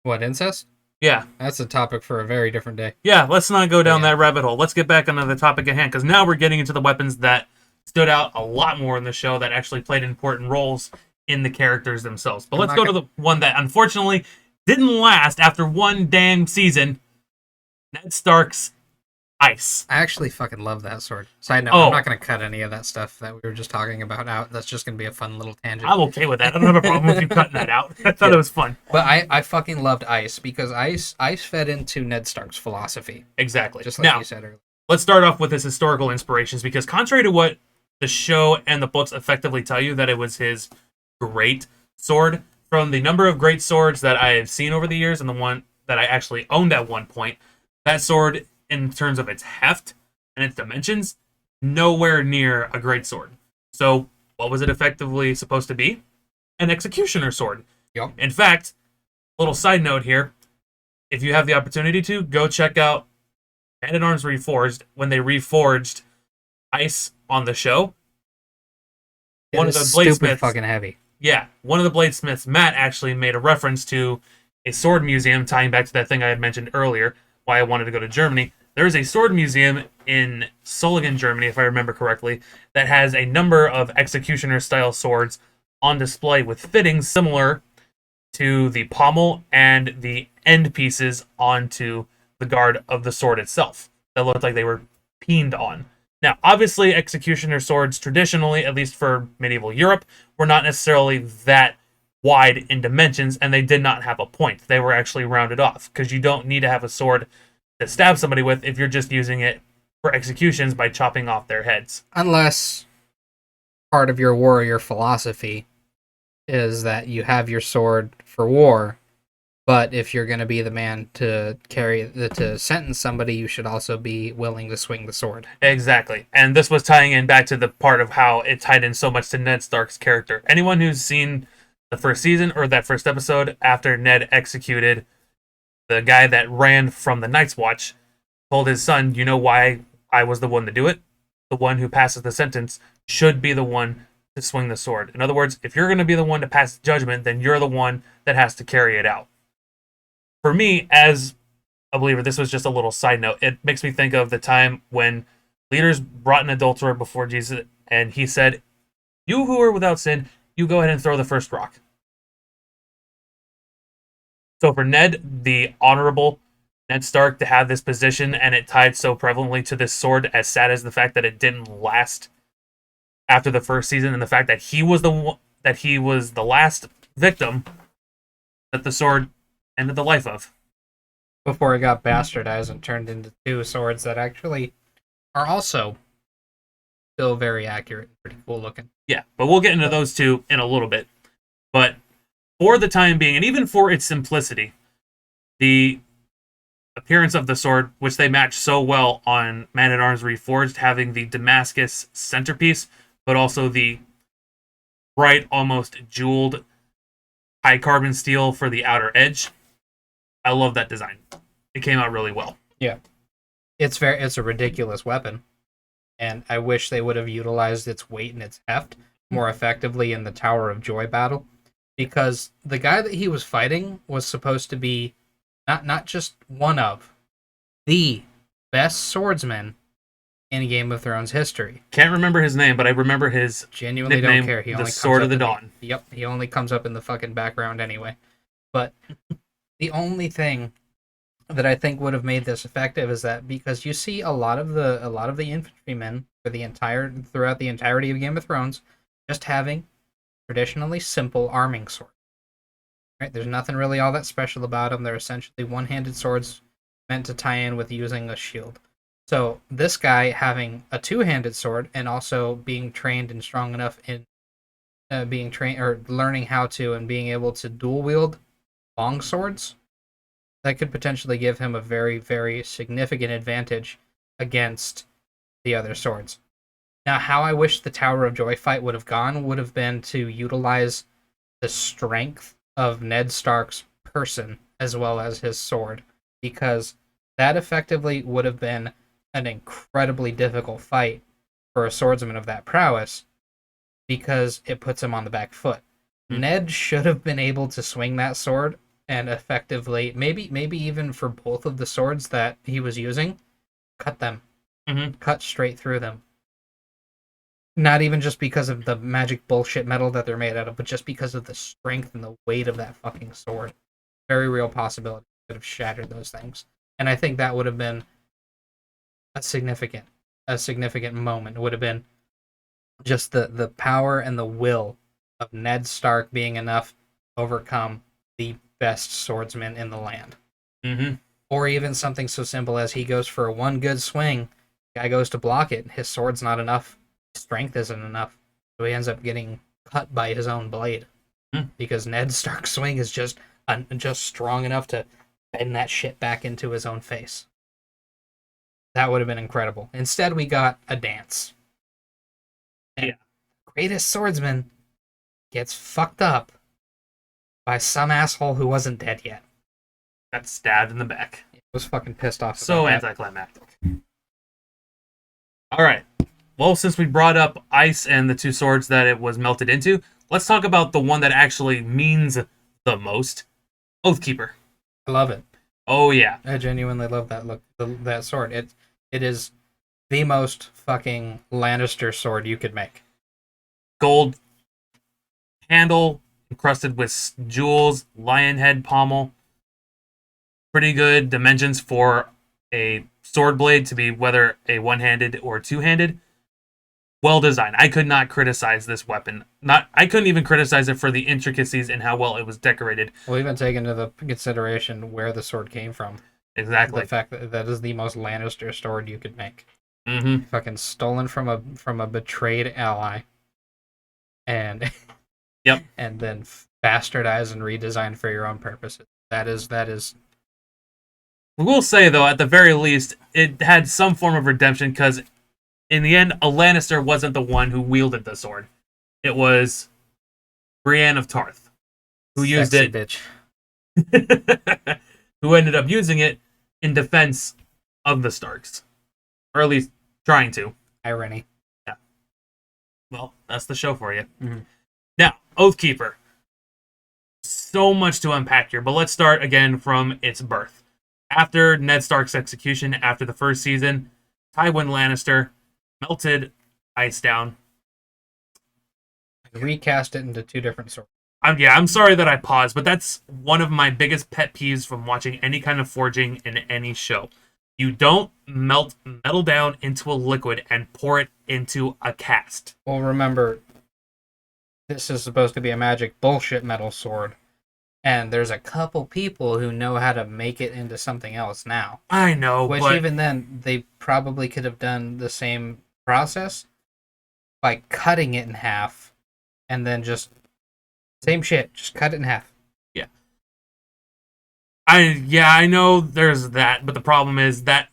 What, incest? Yeah, That's a topic for a very different day. yeah. Let's not go down Yeah. that rabbit hole. Let's get back onto the topic at hand because now we're getting into the weapons that stood out a lot more in the show that actually played important roles in the characters themselves. But let's go to the one that unfortunately didn't last after one damn season. Ned Stark's ice. I actually fucking love that sword. Side note, Oh. I'm not going to cut any of that stuff that we were just talking about out. That's just going to be a fun little tangent. I'm okay with that. I don't have a problem with you cutting that out. I thought it was fun. But I fucking loved ice because ice fed into Ned Stark's philosophy. Exactly. Just like Now, you said earlier. let's start off with his historical inspirations because contrary to what the show and the books effectively tell you that it was his great sword, from the number of great swords that I have seen over the years and the one that I actually owned at one point, that sword, in terms of its heft and its dimensions, nowhere near a great sword. So what was it effectively supposed to be? An executioner sword. Yep. In fact, little side note here, if you have the opportunity to, go check out Man at Arms Reforged when they reforged ice on the show. One of the bladesmiths, fucking heavy. yeah, one of the bladesmiths, Matt, actually made a reference to a sword museum, tying back to that thing I had mentioned earlier, why I wanted to go to Germany. There is a sword museum in Solingen, Germany, if I remember correctly, that has a number of executioner-style swords on display with fittings similar to the pommel and the end pieces onto the guard of the sword itself that looked like they were peened on. Now, obviously, executioner swords traditionally, at least for medieval Europe, were not necessarily that wide in dimensions, and they did not have a point. They were actually rounded off, because you don't need to have a sword to stab somebody with if you're just using it for executions by chopping off their heads. Unless part of your warrior philosophy is that you have your sword for war, but if you're going to be the man to to sentence somebody, you should also be willing to swing the sword. Exactly. And this was tying in back to the part of how it tied in so much to Ned Stark's character. Anyone who's seen the first season or that first episode after Ned executed the guy that ran from the Night's Watch told his son, you know why I was the one to do it? The one who passes the sentence should be the one to swing the sword. In other words, if you're going to be the one to pass judgment, then you're the one that has to carry it out. For me, as a believer, this was just a little side note. It makes me think of the time when leaders brought an adulterer before Jesus, and he said, you who are without sin, you go ahead and throw the first rock. So for Ned, the honorable Ned Stark, to have this position and it tied so prevalently to this sword, as sad as the fact that it didn't last after the first season, and the fact that he was the last victim that the sword ended the life of. Before it got bastardized and turned into two swords that actually are also still very accurate and pretty cool looking. Yeah, but we'll get into those two in a little bit. But for the time being, and even for its simplicity, the appearance of the sword, which they match so well on Man at Arms Reforged, having the Damascus centerpiece, but also the bright, almost jeweled high carbon steel for the outer edge. I love that design. It came out really well. Yeah. It's a ridiculous weapon. And I wish they would have utilized its weight and its heft more effectively in the Tower of Joy battle. Because the guy that he was fighting was supposed to be not just one of the best swordsman in Game of Thrones history. Can't remember his name, but I remember his Genuinely nickname, don't care. He the only Sword comes of the up Dawn. Yep, he only comes up in the fucking background anyway. But the only thing that I think would have made this effective is that because you see a lot of the infantrymen throughout the entirety of Game of Thrones just having traditionally simple arming swords. Right? There's nothing really all that special about them. They're essentially one-handed swords meant to tie in with using a shield. So this guy having a two-handed sword and also being trained and strong enough in being trained or learning how to and being able to dual wield long swords, that could potentially give him a very, very significant advantage against the other swords. Now, how I wish the Tower of Joy fight would have gone would have been to utilize the strength of Ned Stark's person as well as his sword, because that effectively would have been an incredibly difficult fight for a swordsman of that prowess, because it puts him on the back foot. Ned should have been able to swing that sword and effectively, maybe even for both of the swords that he was using, cut them, cut straight through them. Not even just because of the magic bullshit metal that they're made out of, but just because of the strength and the weight of that fucking sword. Very real possibility could have shattered those things. And I think that would have been a significant moment. It would have been just the power and the will of Ned Stark being enough to overcome the best swordsman in the land. Or even something so simple as he goes for one good swing, guy goes to block it, his sword's not enough, strength isn't enough, so he ends up getting cut by his own blade. Because Ned Stark's swing is just strong enough to bend that shit back into his own face. That would have been incredible. Instead, we got a dance. And greatest swordsman gets fucked up by some asshole who wasn't dead yet. Got stabbed in the back. I was fucking pissed off. So anticlimactic. All right. Well, since we brought up ice and the two swords that it was melted into, let's talk about the one that actually means the most. Oathkeeper. I love it. Oh, yeah. I genuinely love that look. That sword. It is the most fucking Lannister sword you could make. Gold handle encrusted with jewels, lion head pommel. Pretty good dimensions for a sword blade to be whether a one-handed or two-handed. Well designed. I could not criticize this weapon. I couldn't even criticize it for the intricacies and how well it was decorated. Well, even take into the consideration where the sword came from. Exactly. The fact that is the most Lannister sword you could make. Fucking stolen from a betrayed ally, and and then bastardized and redesigned for your own purposes. That is. We will say though, at the very least, it had some form of redemption because, in the end, a Lannister wasn't the one who wielded the sword. It was Brienne of Tarth who used Sexy it. Bitch. Who ended up using it in defense of the Starks, or at least trying to. Irony. Yeah. Well, that's the show for you. Mm-hmm. Now, Oathkeeper. So much to unpack here, but let's start again from its birth. After Ned Stark's execution, after the first season, Tywin Lannister melted ice down. Recast it into two different swords. I'm sorry that I paused, but that's one of my biggest pet peeves from watching any kind of forging in any show. You don't melt metal down into a liquid and pour it into a cast. Well, remember, this is supposed to be a magic bullshit metal sword, and there's a couple people who know how to make it into something else now. I know, Which even then, they probably could have done the same process by cutting it in half, and then just same shit, just cut it in half. I know there's that, but the problem is that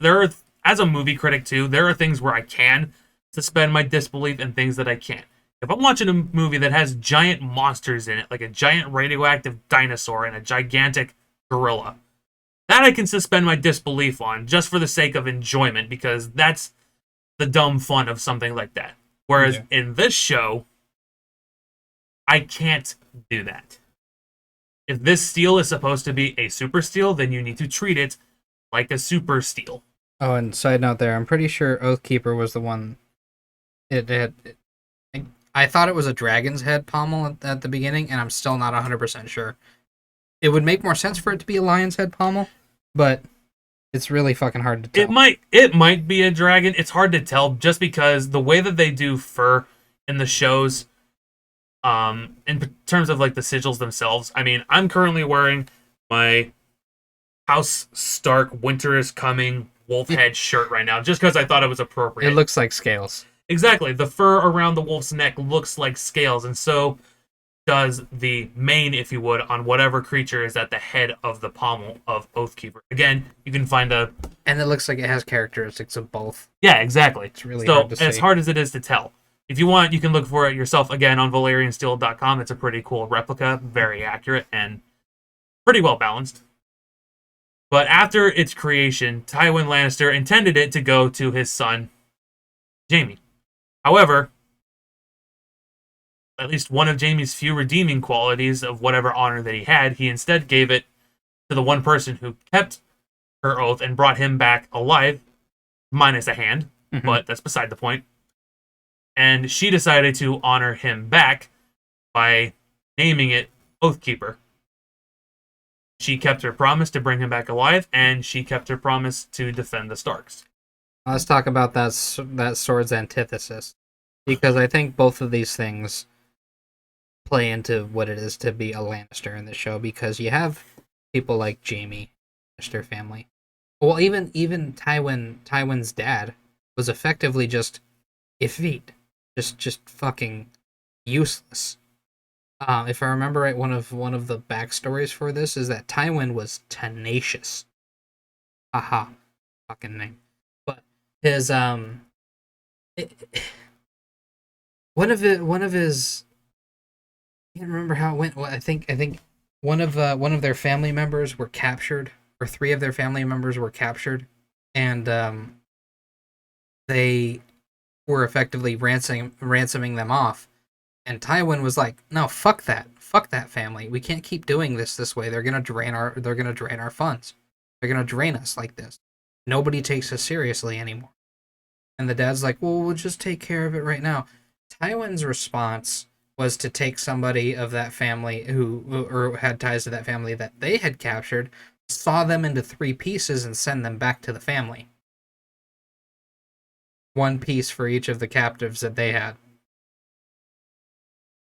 as a movie critic too, there are things where I can suspend my disbelief and things that I can't. If I'm watching a movie that has giant monsters in it, like a giant radioactive dinosaur and a gigantic gorilla, that I can suspend my disbelief on just for the sake of enjoyment, because that's the dumb fun of something like that. Whereas in this show, I can't do that. If this steel is supposed to be a super steel, then you need to treat it like a super steel. Oh, and side note there, I'm pretty sure Oathkeeper was the one. I thought it was a dragon's head pommel at the beginning, and I'm still not 100% sure. It would make more sense for it to be a lion's head pommel, but it's really fucking hard to tell. It might be a dragon. It's hard to tell just because the way that they do fur in the shows, in terms of like the sigils themselves. I mean, I'm currently wearing my House Stark Winter is Coming wolf head shirt right now, just because I thought it was appropriate. It looks like scales. Exactly. The fur around the wolf's neck looks like scales, and so does the mane, if you would, on whatever creature is at the head of the pommel of Oathkeeper. Again, you can find a... And it looks like it has characteristics of both. Yeah, exactly. It's really hard So, to as see. hard as it is to tell, if you want, you can look for it yourself, again, on ValerianSteel.com. It's a pretty cool replica, very accurate, and pretty well balanced. But after its creation, Tywin Lannister intended it to go to his son, Jaime. However, at least one of Jaime's few redeeming qualities of whatever honor that he instead gave it to the one person who kept her oath and brought him back alive, minus a hand, but that's beside the point. And she decided to honor him back by naming it Oathkeeper. She kept her promise to bring him back alive, and she kept her promise to defend the Starks. Let's talk about that sword's antithesis, because I think both of these things play into what it is to be a Lannister in the show. Because you have people like Jaime, Lannister family. Well, even Tywin's dad was effectively just effete, just fucking useless. If I remember right, one of the backstories for this is that Tywin was tenacious. Haha, fucking name. But his it, one of his, I can't remember how it went. Well, I think one of their family members were captured, or three of their family members were captured, and they were effectively ransoming them off. And Tywin was like, "No, fuck that family. We can't keep doing this way. They're gonna drain our funds. They're gonna drain us like this. Nobody takes us seriously anymore." And the dad's like, "Well, we'll just take care of it right now." Tywin's response was to take somebody of that family who or had ties to that family that they had captured, saw them into three pieces, and send them back to the family. One piece for each of the captives that they had.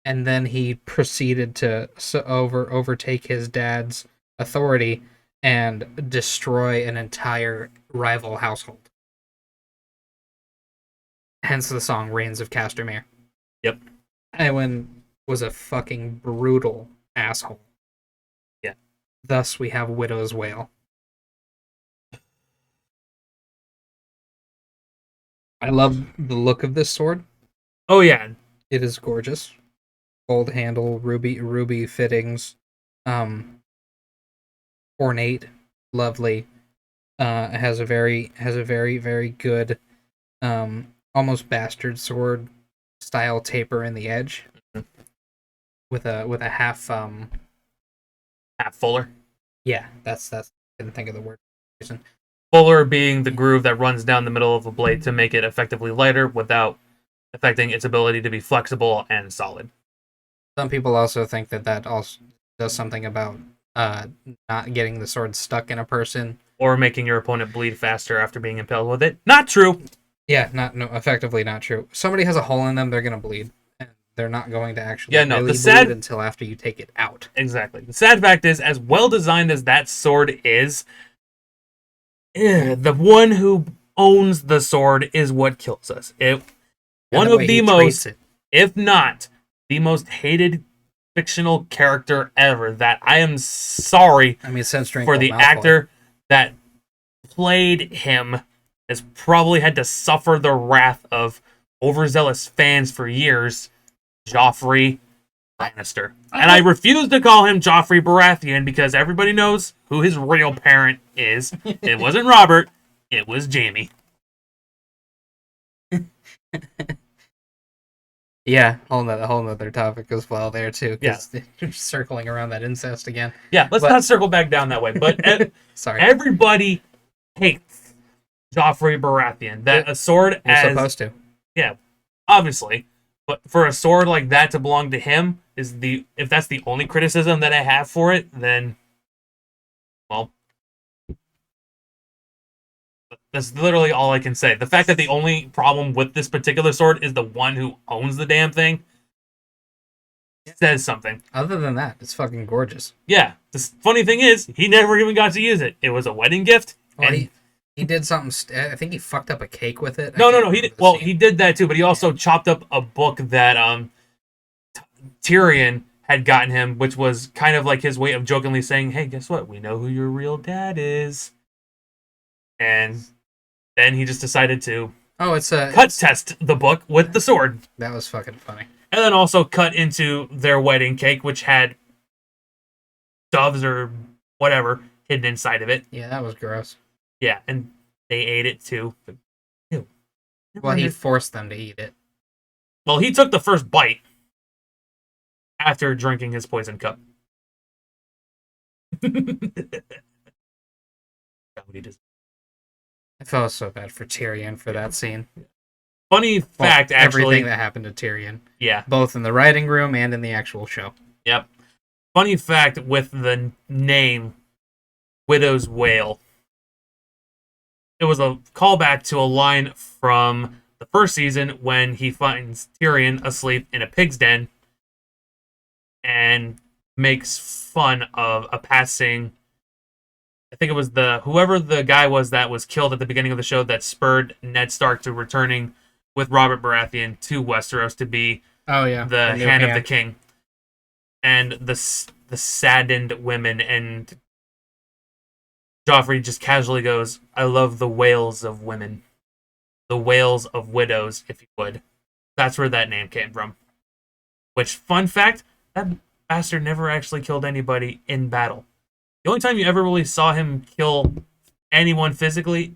And then he proceeded to overtake his dad's authority and destroy an entire rival household. Hence the song "Reigns of Castamere." Yep. Tywin was a fucking brutal asshole. Yeah. Thus, we have Widow's Wail. I love the look of this sword. Oh, yeah. It is gorgeous. Gold handle, ruby fittings, ornate, lovely. It has a very good, almost bastard sword style taper in the edge, with a half Half fuller. Yeah, that's I didn't think of the word. Fuller being the groove that runs down the middle of a blade to make it effectively lighter without affecting its ability to be flexible and solid. Some people also think that also does something about not getting the sword stuck in a person, or making your opponent bleed faster after being impaled with it. Not true. Yeah, effectively not true. Somebody has a hole in them, they're gonna bleed. And they're not going to actually really bleed until after you take it out. Exactly. The sad fact is, as well designed as that sword is, the one who owns the sword is what kills us. One of the most, if not the most hated fictional character ever, that I am sorry for the actor that played him has probably had to suffer the wrath of overzealous fans for years, Joffrey Lannister. And I refuse to call him Joffrey Baratheon because everybody knows who his real parent is. It wasn't Robert, it was Jaime. Yeah, whole nother topic as well there too. Yeah, they're circling around that incest again. Yeah, let's not circle back down that way. But sorry, everybody hates Joffrey Baratheon. That a sword you're supposed to. Yeah, obviously. But for a sword like that to belong to him if that's the only criticism that I have for it, then well, that's literally all I can say. The fact that the only problem with this particular sword is the one who owns the damn thing says something. Other than that, it's fucking gorgeous. Yeah. The funny thing is, he never even got to use it. It was a wedding gift. Well, he He did something. I think he fucked up a cake with it. I No, no, can't no. He did, remember the well, scene. he did that too, but he also chopped up a book that Tyrion had gotten him, which was kind of like his way of jokingly saying, "Hey, guess what? We know who your real dad is." And then he just decided to Oh, cut test the book with the sword, that was fucking funny. and then also cut into their wedding cake, which had doves or whatever hidden inside of it. Yeah, that was gross. Yeah, and they ate it too. But, ew. Well, he forced them to eat it. Well, he took the first bite after drinking his poison cup. I felt so bad for Tyrion for that scene. Funny fact, actually. Everything that happened to Tyrion. Yeah. Both in the writing room and in the actual show. Yep. Funny fact with the name Widow's Wail. It was a callback to a line from the first season when he finds Tyrion asleep in a pig's den and makes fun of a passing. I think it was whoever the guy was that was killed at the beginning of the show that spurred Ned Stark to returning with Robert Baratheon to Westeros to be the hand of the king. And the saddened women, and Joffrey just casually goes, "I love the wails of women. The wails of widows, if you would." That's where that name came from. Which, fun fact, that bastard never actually killed anybody in battle. The only time you ever really saw him kill anyone physically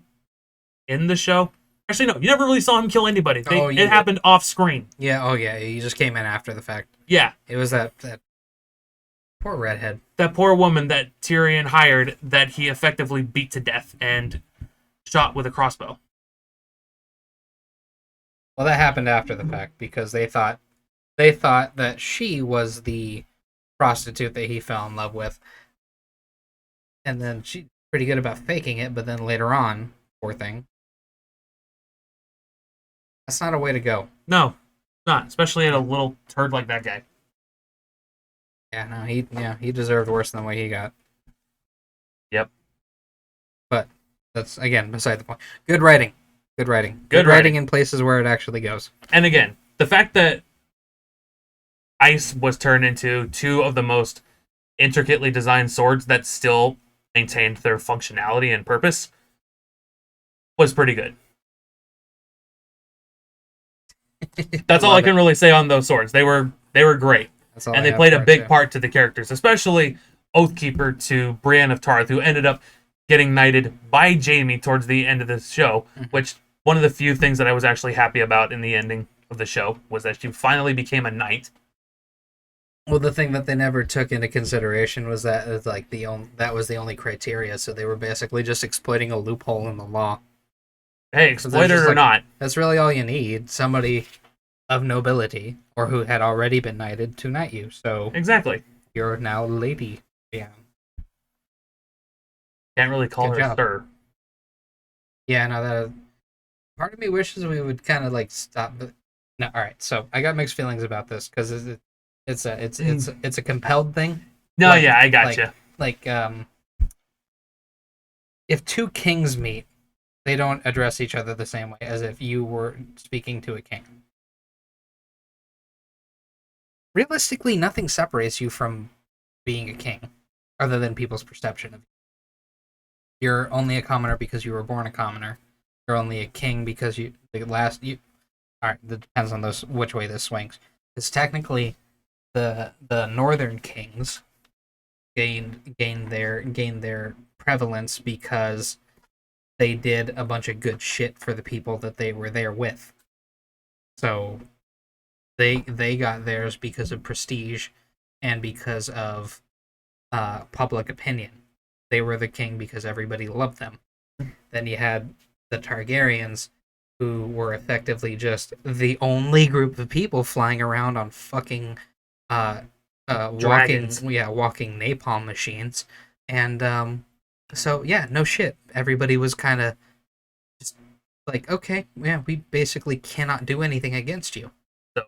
in the show... Actually, no, you never really saw him kill anybody. It happened off screen. Yeah, he just came in after the fact. Yeah. It was that poor redhead. That poor woman that Tyrion hired that he effectively beat to death and shot with a crossbow. Well, that happened after the fact because they thought that she was the prostitute that he fell in love with. And then she's pretty good about faking it, but then later on, poor thing. That's not a way to go. No, not. Especially at a little turd like that guy. Yeah, no, he deserved worse than what he got. Yep. But that's, again, beside the point. Good writing. Good writing in places where it actually goes. And again, the fact that ice was turned into two of the most intricately designed swords that still maintained their functionality and purpose was pretty good. That's all I can really say on those swords. They were great. And they played a big part to the characters, especially Oathkeeper to Brienne of Tarth, who ended up getting knighted by Jaime towards the end of the show, which one of the few things that I was actually happy about in the ending of the show was that she finally became a knight. Well, the thing that they never took into consideration was that that was the only criteria, so they were basically just exploiting a loophole in the law. Hey, exploit it or not. That's really all you need. Somebody of nobility, or who had already been knighted, to knight you. So exactly. You're now Lady Brienne. Can't really call her sir. Yeah, no, that part of me wishes we would kind of like stop. But no, all right. So I got mixed feelings about this because it's a compelled thing. No, yeah, I got you. If two kings meet, they don't address each other the same way as if you were speaking to a king. Realistically, nothing separates you from being a king, other than people's perception of you. You're only a commoner because you were born a commoner. You're only a king because you. All right, that depends on which way this swings. Because technically, the northern kings gained their prevalence because they did a bunch of good shit for the people that they were there with. So they got theirs because of prestige and because of public opinion. They were the king because everybody loved them. Then you had the Targaryens, who were effectively just the only group of people flying around on fucking walking napalm machines. And so yeah, no shit. Everybody was kind of just like, okay, yeah, we basically cannot do anything against you. So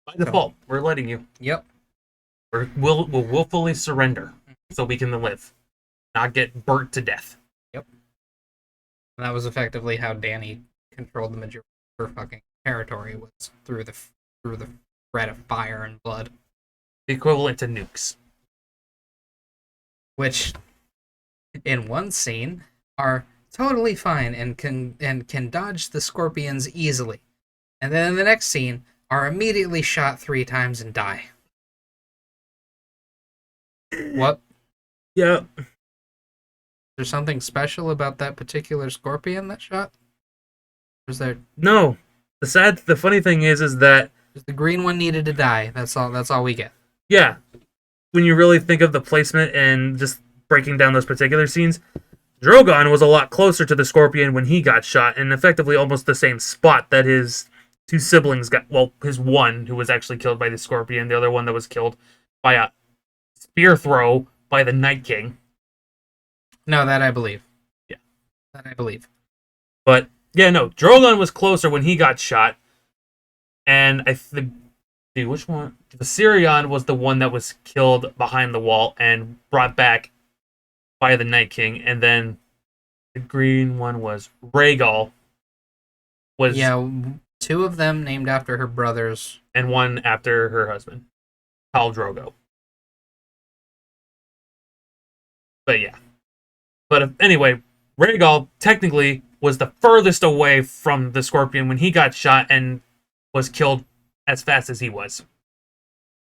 by default, we're letting you. Yep. We'll willfully surrender so we can live, not get burnt to death. Yep. And that was effectively how Danny controlled the majority of her fucking territory, was through the threat of fire and blood, The equivalent to nukes. which in one scene are totally fine and can dodge the scorpions easily, and then in the next scene are immediately shot 3 times and die. What? Yeah. There's something special about that particular scorpion that shot? Was there? No. The funny thing is that The green one needed to die. That's all. That's all we get. yeah, when you really think of the placement and just breaking down those particular scenes, Drogon was a lot closer to the Scorpion when he got shot, and effectively almost the same spot that his two siblings got. Well, his one who was actually killed by the Scorpion, the other one that was killed by a spear throw by the Night King. No, that I believe. Yeah. That I believe. But yeah, no, Drogon was closer when he got shot, and I think. Dude, which one? Viserion was the one that was killed behind the wall and brought back by the Night King, and then the green one was Rhaegal. Yeah, 2 of them named after her brothers. And one after her husband, Khal Drogo. But yeah. But anyway, Rhaegal technically was the furthest away from the Scorpion when he got shot and was killed as fast as he was.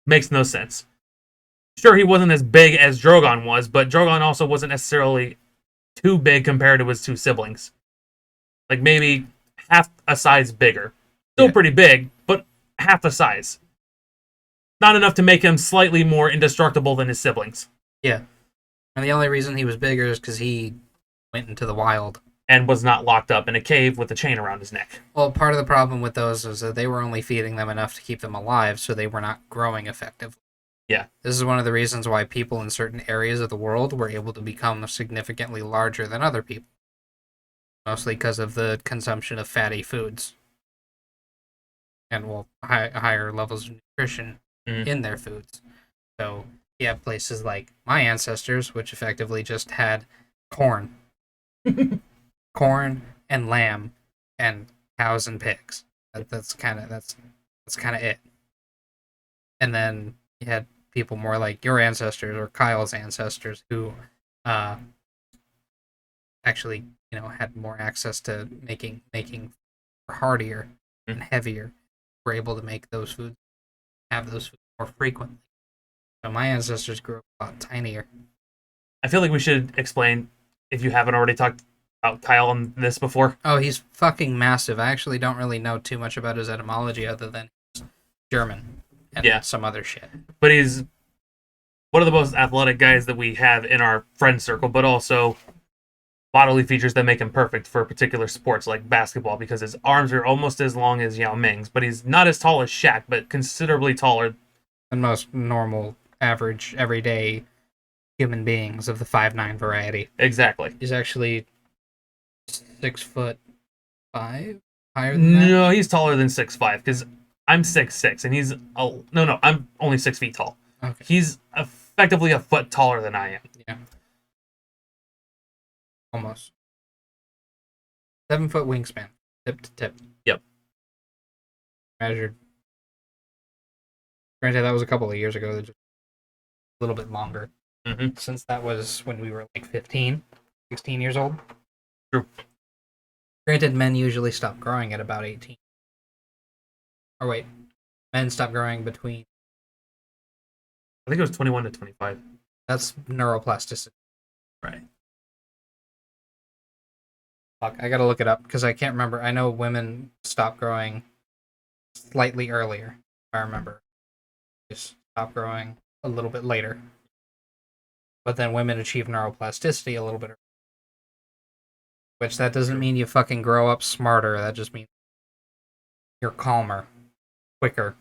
Makes no sense. Sure, he wasn't as big as Drogon was, but Drogon also wasn't necessarily too big compared to his 2 siblings. Like maybe half a size bigger. Still pretty big, but half a size. Not enough to make him slightly more indestructible than his siblings. Yeah. And the only reason he was bigger is because he went into the wild. And was not locked up in a cave with a chain around his neck. Well, part of the problem with those is that they were only feeding them enough to keep them alive, so they were not growing effectively. Yeah. This is one of the reasons why people in certain areas of the world were able to become significantly larger than other people. Mostly because of the consumption of fatty foods. And, well, higher levels of nutrition in their foods. So, you have places like my ancestors, which effectively just had corn. Corn and lamb and cows and pigs. That's kind of it. And then you had people more like your ancestors or Kyle's ancestors who actually, had more access to making hardier and heavier. Were able to make those foods, have those foods more frequently. So my ancestors grew up a lot tinier. I feel like we should explain, if you haven't already talked about Kyle on this before. Oh, he's fucking massive. I actually don't really know too much about his etymology other than he's German and some other shit. But he's one of the most athletic guys that we have in our friend circle, but also bodily features that make him perfect for particular sports like basketball, because his arms are almost as long as Yao Ming's, but he's not as tall as Shaq, but considerably taller than most normal, average, everyday human beings of the 5'9" variety. Exactly. He's actually 6'5" higher than that? No, he's taller than 6'5", because I'm 6'6", and he's no, I'm only 6 feet tall. Okay. He's effectively a foot taller than I am. Yeah. Almost. 7-foot wingspan, tip to tip. Yep. Measured. Granted, that was a couple of years ago. Just a little bit longer. Mm-hmm. Since that was when we were like 15, 16 years old. True. Granted, men usually stop growing at about 18. Or wait, men stop growing between... I think it was 21 to 25. That's neuroplasticity. Right. Fuck, I gotta look it up because I can't remember. I know women stop growing slightly earlier, if I remember. Just stop growing a little bit later. But then women achieve neuroplasticity a little bit earlier. Which that doesn't mean you fucking grow up smarter. That just means you're calmer, quicker.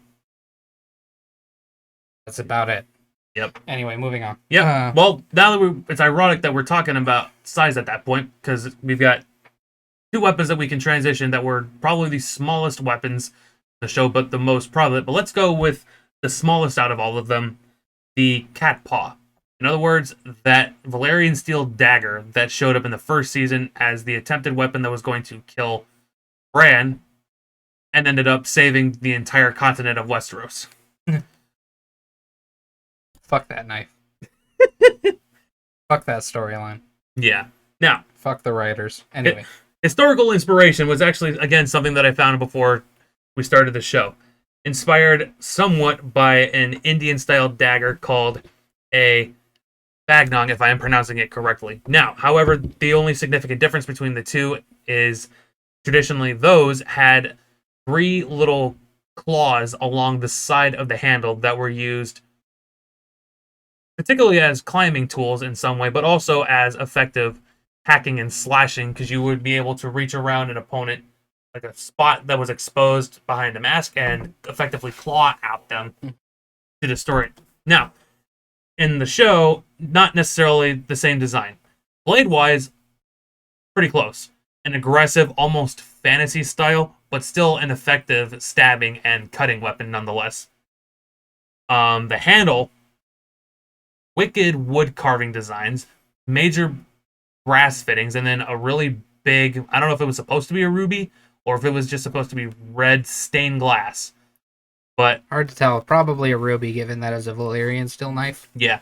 That's about it. Yep. Anyway, moving on. Yeah. Well, now that it's ironic that we're talking about size at that point, because we've got 2 weapons that we can transition that were probably the smallest weapons in the show, but the most prevalent. But let's go with the smallest out of all of them, the cat paw. In other words, that Valerian steel dagger that showed up in the first season as the attempted weapon that was going to kill Bran and ended up saving the entire continent of Westeros. Fuck that knife. Fuck that storyline. Yeah. Now, Fuck the writers. Anyway. Historical inspiration was actually, again, something that I found before we started the show. Inspired somewhat by an Indian-style dagger called a Bagnong, if I am pronouncing it correctly. Now, however, the only significant difference between the two is traditionally those had 3 little claws along the side of the handle that were used particularly as climbing tools in some way, but also as effective hacking and slashing, because you would be able to reach around an opponent, like a spot that was exposed behind a mask, and effectively claw at them to destroy it. Now, in the show, not necessarily the same design. Blade-wise, pretty close. An aggressive, almost fantasy style, but still an effective stabbing and cutting weapon nonetheless. The handle, wicked wood carving designs, major brass fittings, and then a really big, I don't know if it was supposed to be a ruby or if it was just supposed to be red stained glass. But hard to tell. Probably a ruby, given that as a Valyrian steel knife. Yeah.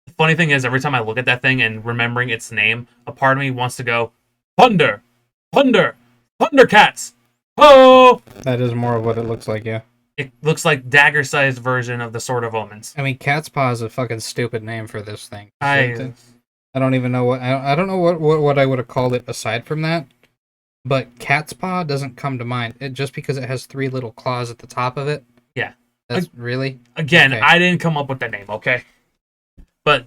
The funny thing is, every time I look at that thing and remembering its name, a part of me wants to go, Thunder! Thunder! Thundercats! Oh! That is more of what it looks like, yeah. It looks like dagger-sized version of the Sword of Omens. I mean, Cat's Paw is a fucking stupid name for this thing. I don't even know what... I don't know what I would have called it aside from that. But Cat's Paw doesn't come to mind. Just because it has 3 little claws at the top of it. Yeah. That's really... Again, okay. I didn't come up with that name, okay? But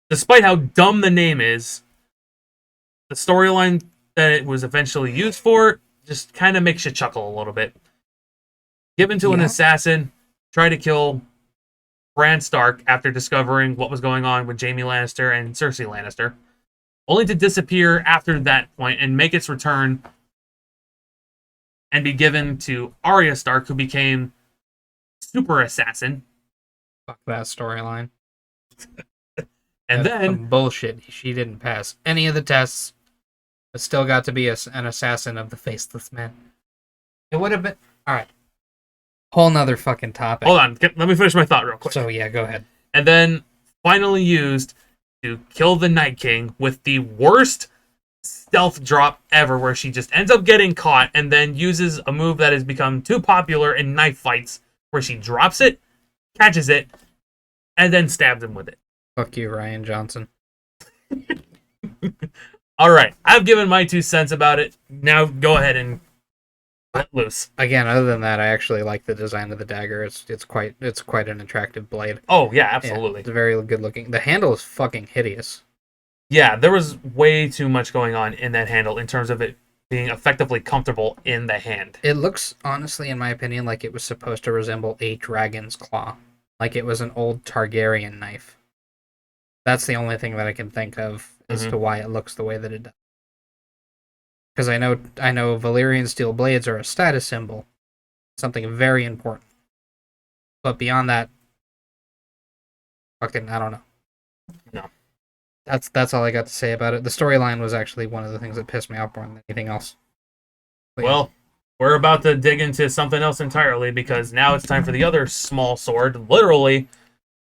despite how dumb the name is, the storyline that it was eventually used for just kind of makes you chuckle a little bit. Given to an assassin, try to kill Bran Stark after discovering what was going on with Jaime Lannister and Cersei Lannister, only to disappear after that point and make its return and be given to Arya Stark, who became super assassin. Fuck that storyline. And That's then some bullshit. She didn't pass any of the tests, but still got to be an assassin of the Faceless Man. It would have been... Alright. Whole nother fucking topic. hold on, let me finish my thought real quick. So yeah, go ahead. And then finally used to kill the Night King with the worst stealth drop ever, where she just ends up getting caught and then uses a move that has become too popular in knife fights, where she drops it, catches it, and then stabs him with it. Fuck you, Ryan Johnson. Alright, I've given my 2 cents about it. Now go ahead and let loose. Again, other than that, I actually like the design of the dagger. It's quite an attractive blade. Oh, yeah, absolutely. Yeah, it's very good looking. The handle is fucking hideous. Yeah, there was way too much going on in that handle in terms of it being effectively comfortable in the hand. It looks, honestly, in my opinion, like it was supposed to resemble a dragon's claw. Like it was an old Targaryen knife. That's the only thing that I can think of as to why it looks the way that it does. Because I know Valyrian steel blades are a status symbol. Something very important. But beyond that, fucking, I don't know. No. That's all I got to say about it. The storyline was actually one of the things that pissed me off more than anything else. But well, we're about to dig into something else entirely, because now it's time for the other small sword, literally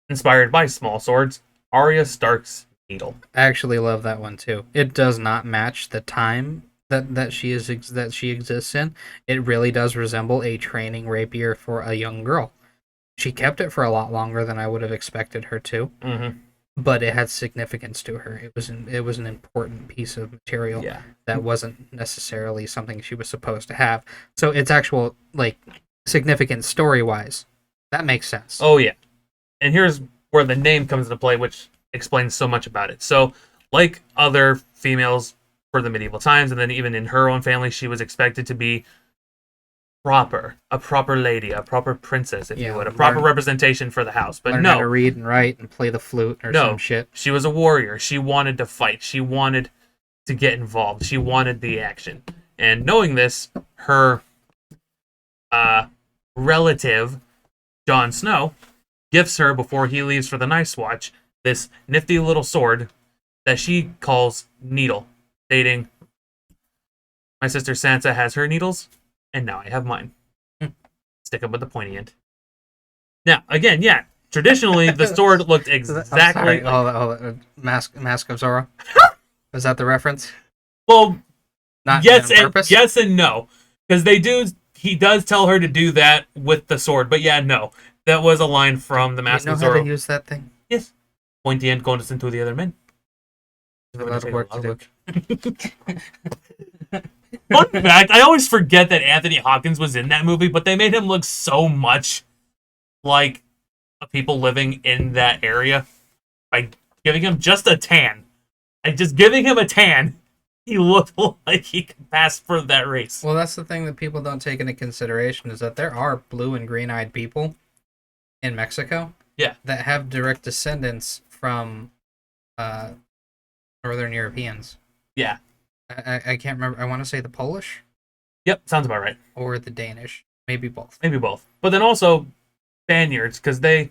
inspired by small swords, Arya Stark's needle. I actually love that one too. It does not match the time that she exists in. It really does resemble a training rapier for a young girl. She kept it for a lot longer than I would have expected her to. Mm-hmm. But it had significance to her. It was an important piece of material that wasn't necessarily something she was supposed to have. So its actual significance story-wise, that makes sense. Oh yeah. And here's where the name comes into play, which explains so much about it. So, like other females for the medieval times, and then even in her own family, she was expected to be a proper lady, a proper princess, if you would, a proper representation for the house. But learn how to read and write and play the flute or some shit. She was a warrior. She wanted to fight. She wanted to get involved. She wanted the action. And knowing this, her relative, Jon Snow, gifts her, before he leaves for the Night's Watch, this nifty little sword that she calls Needle, stating, "My sister Sansa has her needles, and now I have mine. Stick them with the pointy end." Now, again, yeah, traditionally the sword looked exactly like... Hold on. Mask of Zorro. Is that the reference? Well, Not yes on and purpose? yes and no, because he does tell her to do that with the sword, but yeah, no, that was a line from the Mask You know of how to Zorro. use that thing? Yes, pointy end going into the other men. A lot of work to do. Fun fact, I always forget that Anthony Hopkins was in that movie, but they made him look so much like people living in that area by giving him just a tan. And just giving him a tan, he looked like he could pass for that race. Well, that's the thing that people don't take into consideration is that there are blue and green-eyed people in Mexico that have direct descendants from Northern Europeans. Yeah. I can't remember. I want to say the Polish Yep, sounds about right. or the Danish. Maybe both. Maybe both. But then also Spaniards, because they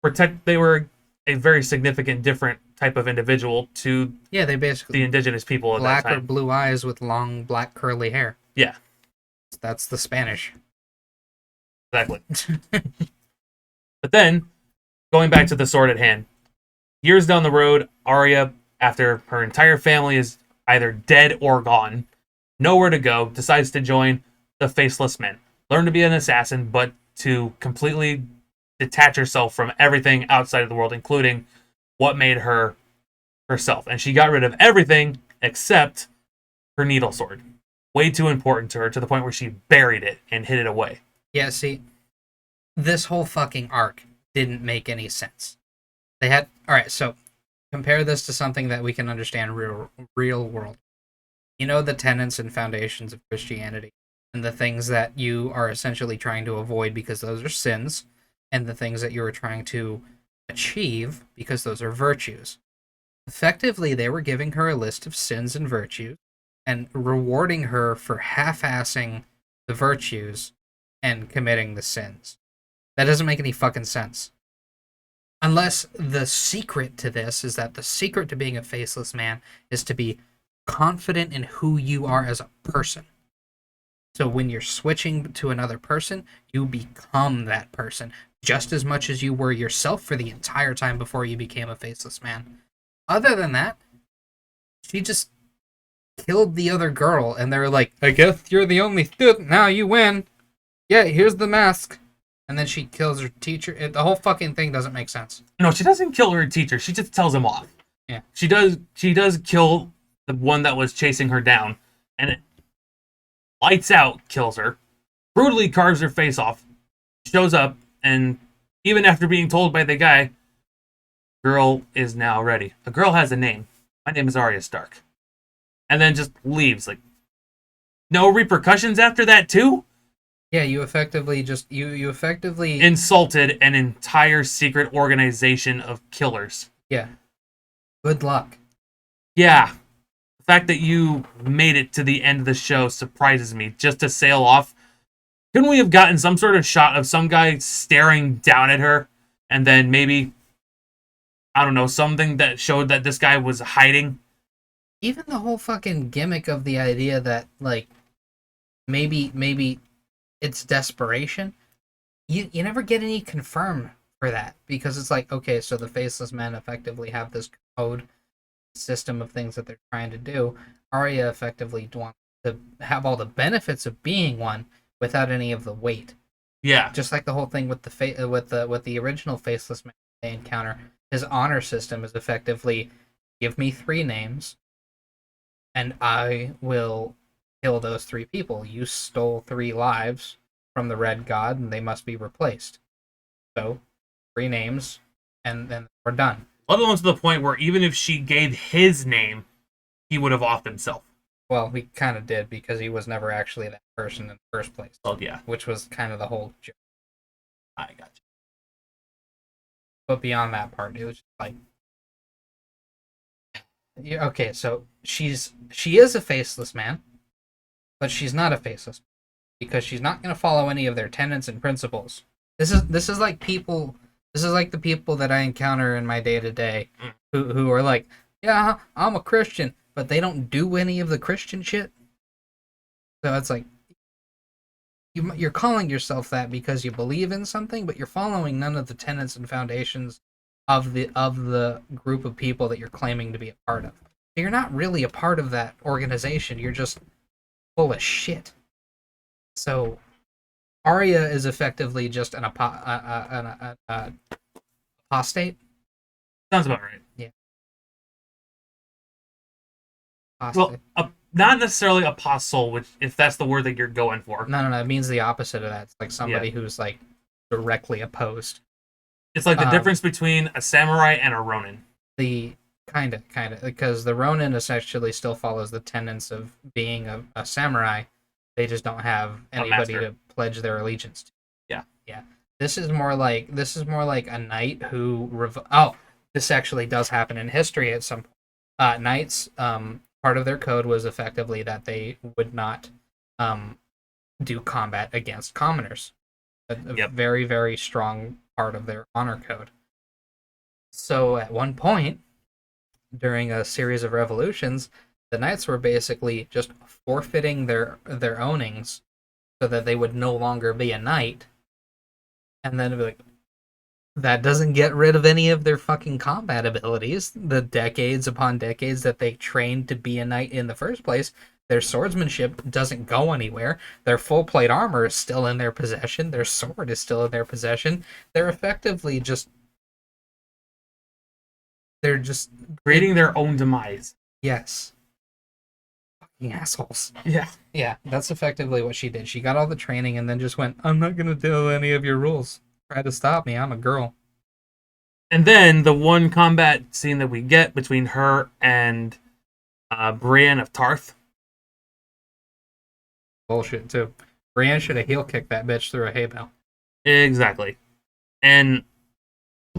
were a very significant different type of individual to They basically the indigenous people at black that or time. blue eyes with long black curly hair. Yeah. That's the Spanish. Exactly. But then, going back to the sword at hand, years down the road, Arya, after her entire family is either dead or gone, nowhere to go, decides to join the Faceless Men. Learn to be an assassin, but to completely detach herself from everything outside of the world, including what made her herself. And she got rid of everything except her needle sword. Way too important to her, to the point where she buried it and hid it away. Yeah, see, this whole fucking arc didn't make any sense. They had... Alright, so, compare this to something that we can understand real world. You know the tenets and foundations of Christianity, and the things that you are essentially trying to avoid because those are sins, and the things that you are trying to achieve because those are virtues. Effectively, they were giving her a list of sins and virtues, and rewarding her for half-assing the virtues and committing the sins. That doesn't make any fucking sense. Unless the secret to this is that the secret to being a faceless man is to be confident in who you are as a person. So when you're switching to another person, you become that person just as much as you were yourself for the entire time before you became a faceless man. Other than that, she just killed the other girl, and they were like, I guess you're the only student, now you win. Yeah, here's the mask. And then she kills her teacher. The whole fucking thing doesn't make sense. No, she doesn't kill her teacher. She just tells him off. Yeah. She does kill the one that was chasing her down, and it lights out kills her, brutally carves her face off, shows up, and even after being told by the guy, girl is now ready. A girl has a name. My name is Arya Stark. And then just leaves. Like, no repercussions after that, too? Yeah, you effectively just... You effectively... Insulted an entire secret organization of killers. Yeah. Good luck. Yeah. The fact that you made it to the end of the show surprises me. Just to sail off. Couldn't we have gotten some sort of shot of some guy staring down at her? And then maybe, I don't know, something that showed that this guy was hiding? Even the whole fucking gimmick of the idea that, like, maybe it's desperation. You never get any confirm for that, because it's like, okay, so the faceless men effectively have this code system of things that they're trying to do. Arya effectively wants to have all the benefits of being one without any of the weight. Yeah. Just like the whole thing with the original faceless man they encounter, his honor system is effectively, give me 3 names, and I will kill those 3 people. You stole 3 lives from the Red God, and they must be replaced. So, 3 names, and then we're done. Let alone to the point where even if she gave his name, he would have offed himself. Well, we kind of did, because he was never actually that person in the first place. Oh, yeah. Which was kind of the whole joke. I got you. But beyond that part, it was just like... Yeah, okay, so she is a faceless man, but she's not a faceless man, because she's not going to follow any of their tenets and principles. This is like people This is like the people that I encounter in my day to day, Mm. who are like, yeah, I'm a Christian, but they don't do any of the Christian shit. So it's like you're calling yourself that because you believe in something, but you're following none of the tenets and foundations of the group of people that you're claiming to be a part of. So you're not really a part of that organization. You're just full of shit. So Arya is effectively just an apostate. Sounds about right. Yeah, Well, apostate. not necessarily apostle, which if that's the word that you're going for. No. It means the opposite of that. It's like Yeah. somebody who's like directly opposed. It's like the Um, difference between a samurai and a ronin. the kind of, because the Ronin essentially still follows the tenets of being a samurai. They just don't have anybody master. to pledge their allegiance to. Yeah. Yeah. This is more like a knight who oh, this actually does happen in history at some point. Knights, part of their code was effectively that they would not do combat against commoners. A Yep. very, very strong part of their honor code. So at one point, during a series of revolutions, the knights were basically just forfeiting their ownings so that they would no longer be a knight. And then it'd be like, that doesn't get rid of any of their fucking combat abilities. The decades upon decades that they trained to be a knight in the first place, their swordsmanship doesn't go anywhere. Their full plate armor is still in their possession. Their sword is still in their possession. They're effectively just they're just Creating their own demise. yes. Fucking assholes. Yeah. Yeah, that's effectively what she did. She got all the training and then just went, I'm not gonna do any of your rules. Try to stop me, I'm a girl. And then the one combat scene that we get between her and Brienne of Tarth. Bullshit too. Brienne should have heel kicked that bitch through a hay bale. Exactly. And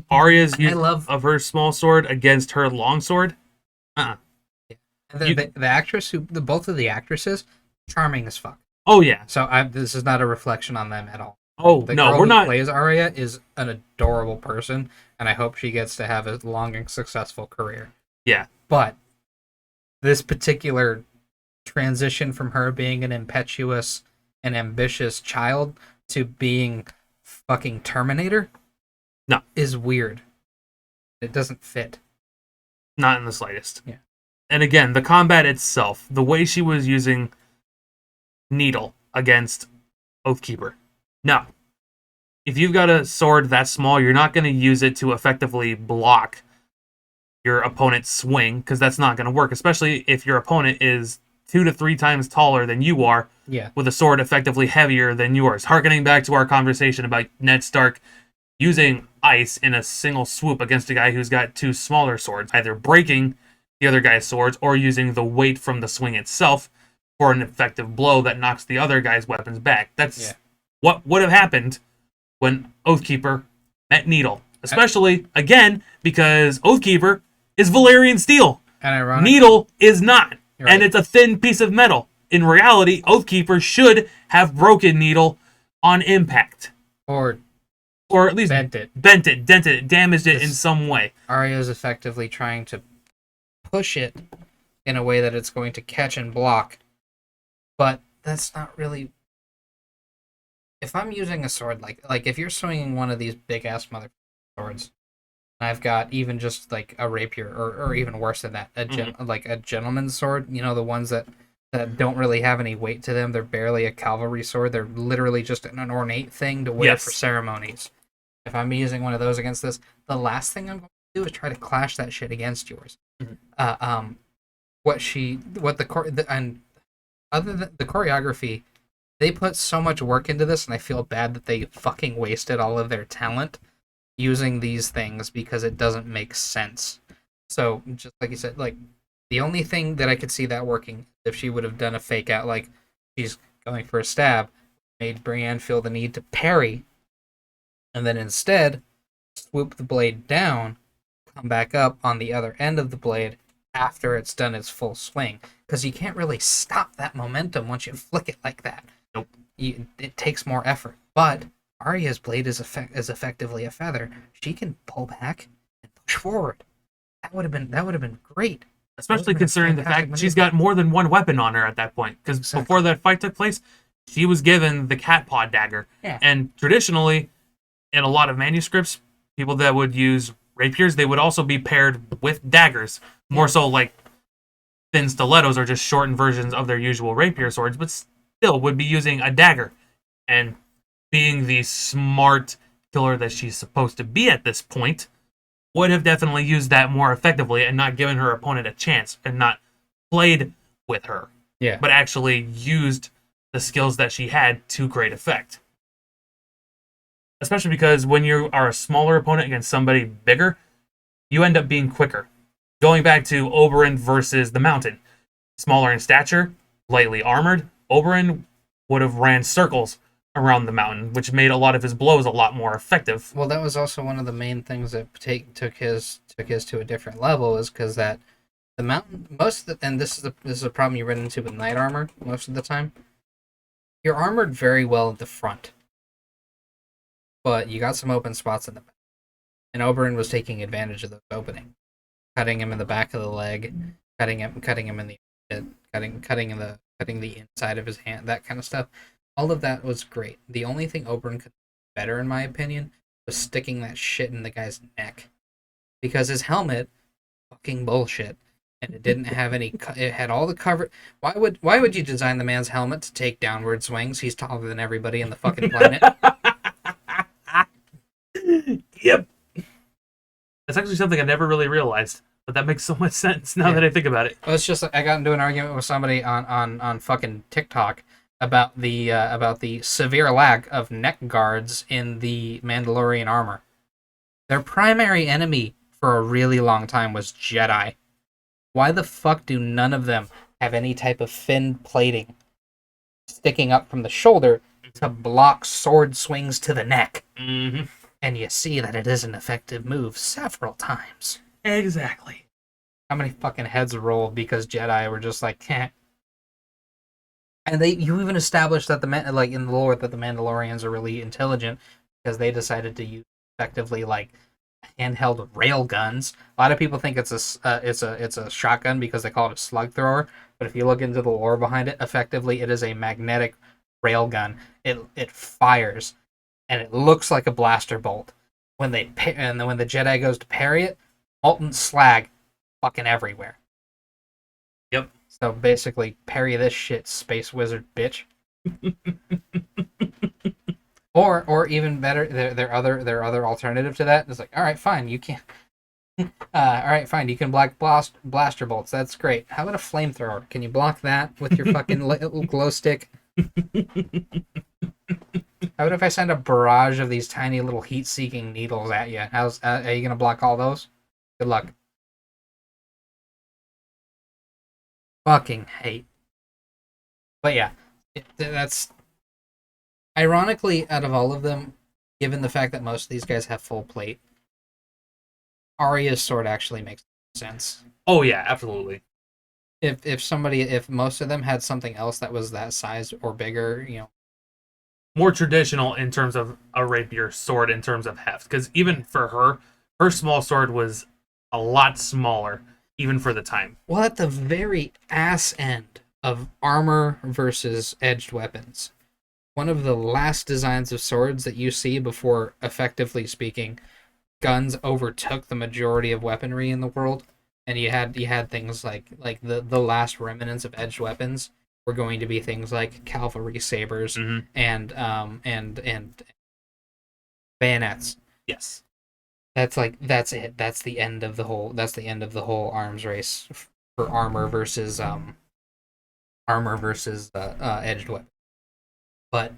Arya's I use love of her small sword against her long sword. Uh-uh. and the actress both of the actresses, charming as fuck. Oh yeah. So this is not a reflection on them at all. Oh The no, girl we're who not. plays Arya is an adorable person, and I hope she gets to have a long and successful career. Yeah. But this particular transition from her being an impetuous and ambitious child to being fucking Terminator No. is weird. It doesn't fit. Not in the slightest. Yeah. And again, the combat itself, the way she was using Needle against Oathkeeper. No. If you've got a sword that small, you're not going to use it to effectively block your opponent's swing, because that's not going to work, especially if your opponent is 2 to 3 times taller than you are, Yeah. with a sword effectively heavier than yours. Harkening back to our conversation about Ned Stark using ice in a single swoop against a guy who's got 2 smaller swords, either breaking the other guy's swords or using the weight from the swing itself for an effective blow that knocks the other guy's weapons back. That's what would have happened when Oathkeeper met Needle. Especially, again, because Oathkeeper is Valyrian steel. And ironic. Needle is not. Right. And it's a thin piece of metal. In reality, Oathkeeper should have broken Needle on impact. Or Or at least bent it. dented it, damaged it in some way. Arya is effectively trying to push it in a way that it's going to catch and block. But that's not really. If I'm using a sword like if you're swinging one of these big ass mother swords, and I've got even just like a rapier or even worse than that, like a gentleman's sword, you know, the ones that don't really have any weight to them. They're barely a cavalry sword. They're literally just an ornate thing to wear for ceremonies. If I'm using one of those against this, the last thing I'm going to do is try to clash that shit against yours. Mm-hmm. And other than the choreography, they put so much work into this, and I feel bad that they fucking wasted all of their talent using these things because it doesn't make sense. So, just like you said, like, the only thing that I could see that working, if she would have done a fake out, like, she's going for a stab, made Brienne feel the need to parry, and then instead, swoop the blade down, come back up on the other end of the blade after it's done its full swing. Because you can't really stop that momentum once you flick it like that. Nope. It takes more effort. But Arya's blade is effectively a feather. She can pull back and push forward. That would have been great. That would Especially have been a considering the fantastic fact she's maneuver. got more than one weapon on her at that point. Because Exactly. before that fight took place, she was given the cat paw dagger. Yeah. And traditionally, in a lot of manuscripts, people that would use rapiers, they would also be paired with daggers. More so like thin stilettos are just shortened versions of their usual rapier swords, but still would be using a dagger. And being the smart killer that she's supposed to be at this point, would have definitely used that more effectively and not given her opponent a chance and not played with her, Yeah. but actually used the skills that she had to great effect. Especially because when you are a smaller opponent against somebody bigger, you end up being quicker. Going back to Oberyn versus the Mountain, smaller in stature, lightly armored, Oberyn would have ran circles around the mountain, which made a lot of his blows a lot more effective. Well, that was also one of the main things that took his to a different level, is because that the mountain most of the and this is a problem you run into with knight armor most of the time. You're armored very well at the front, but you got some open spots in the back. And Oberyn was taking advantage of those openings, cutting him in the back of the leg, cutting him in the cutting the inside of his hand, that kind of stuff. All of that was great. The only thing Oberyn could do better, in my opinion, was sticking that shit in the guy's neck, because his helmet, fucking bullshit, and it didn't have any. It had all the cover. Why would you design the man's helmet to take downward swings? He's taller than everybody in the fucking planet. Yep. That's actually something I never really realized, but that makes so much sense now that I think about it. Well, it's just I got into an argument with somebody on fucking TikTok about the severe lack of neck guards in the Mandalorian armor. Their primary enemy for a really long time was Jedi. Why the fuck do none of them have any type of fin plating sticking up from the shoulder to block sword swings to the neck? Mm-hmm. And you see that it is an effective move several times. Exactly. How many fucking heads rolled because Jedi were just like, eh. And you even established that like in the lore that the Mandalorians are really intelligent, because they decided to use effectively like handheld rail guns. A lot of people think it's a shotgun because they call it a slug thrower, but if you look into the lore behind it, effectively it is a magnetic rail gun. It fires, and it looks like a blaster bolt. When the Jedi goes to parry it, molten slag fucking everywhere. Yep. So basically, parry this shit, space wizard bitch. or even better, their other alternative to that is like, all right, fine, you can. All right, fine, you can block blaster bolts. That's great. How about a flamethrower? Can you block that with your fucking glow stick? How about if I send a barrage of these tiny little heat-seeking needles at you? Are you gonna block all those? Good luck. Fucking hate. But yeah, that's ironically, out of all of them, given the fact that most of these guys have full plate, Arya's sword actually makes sense. Oh yeah, absolutely. If most of them had something else that was that size or bigger, More traditional in terms of a rapier sword in terms of heft, because even for her small sword was a lot smaller, even for the time. well, at the very ass end of armor versus edged weapons, one of the last designs of swords that you see before, effectively speaking, guns overtook the majority of weaponry in the world, and you had things like the last remnants of edged weapons were going to be things like cavalry sabers Mm-hmm. and bayonets. Yes. That's it. That's the end of the whole arms race for armor versus edged weapon. But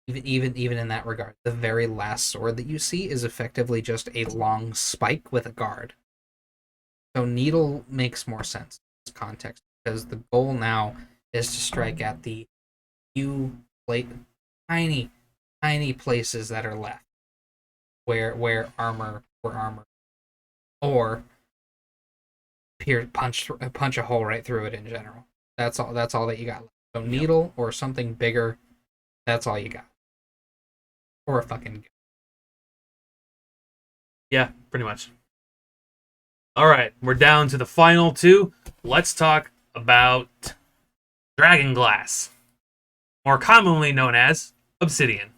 even in that regard, the very last sword that you see is effectively just a long spike with a guard. So needle makes more sense in this context, because the goal now is to strike at the few tiny, tiny places that are left where armor or punch a hole right through it in general. That's all. That's all that you got. So needle or something bigger. That's all you got. or a fucking. Yeah, pretty much. All right, we're down to the final two. Let's talk about Dragon Glass, more commonly known as Obsidian.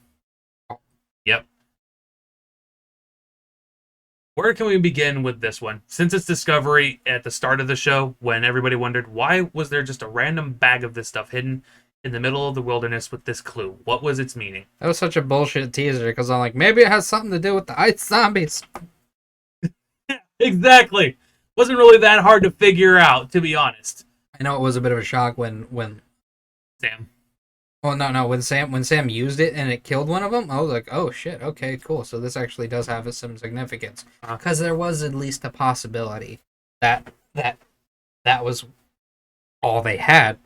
Yep. Where can we begin with this one? Since its discovery at the start of the show, when everybody wondered why was there just a random bag of this stuff hidden in the middle of the wilderness with this clue? What was its meaning? That was such a bullshit teaser because I'm like, maybe it has something to do with the ice zombies. Exactly. Wasn't really that hard to figure out, to be honest. I know it was a bit of a shock when Sam. Oh no, when Sam used it and it killed one of them, I was like, oh shit, okay, cool. So this actually does have some significance because there was at least a possibility that that was all they had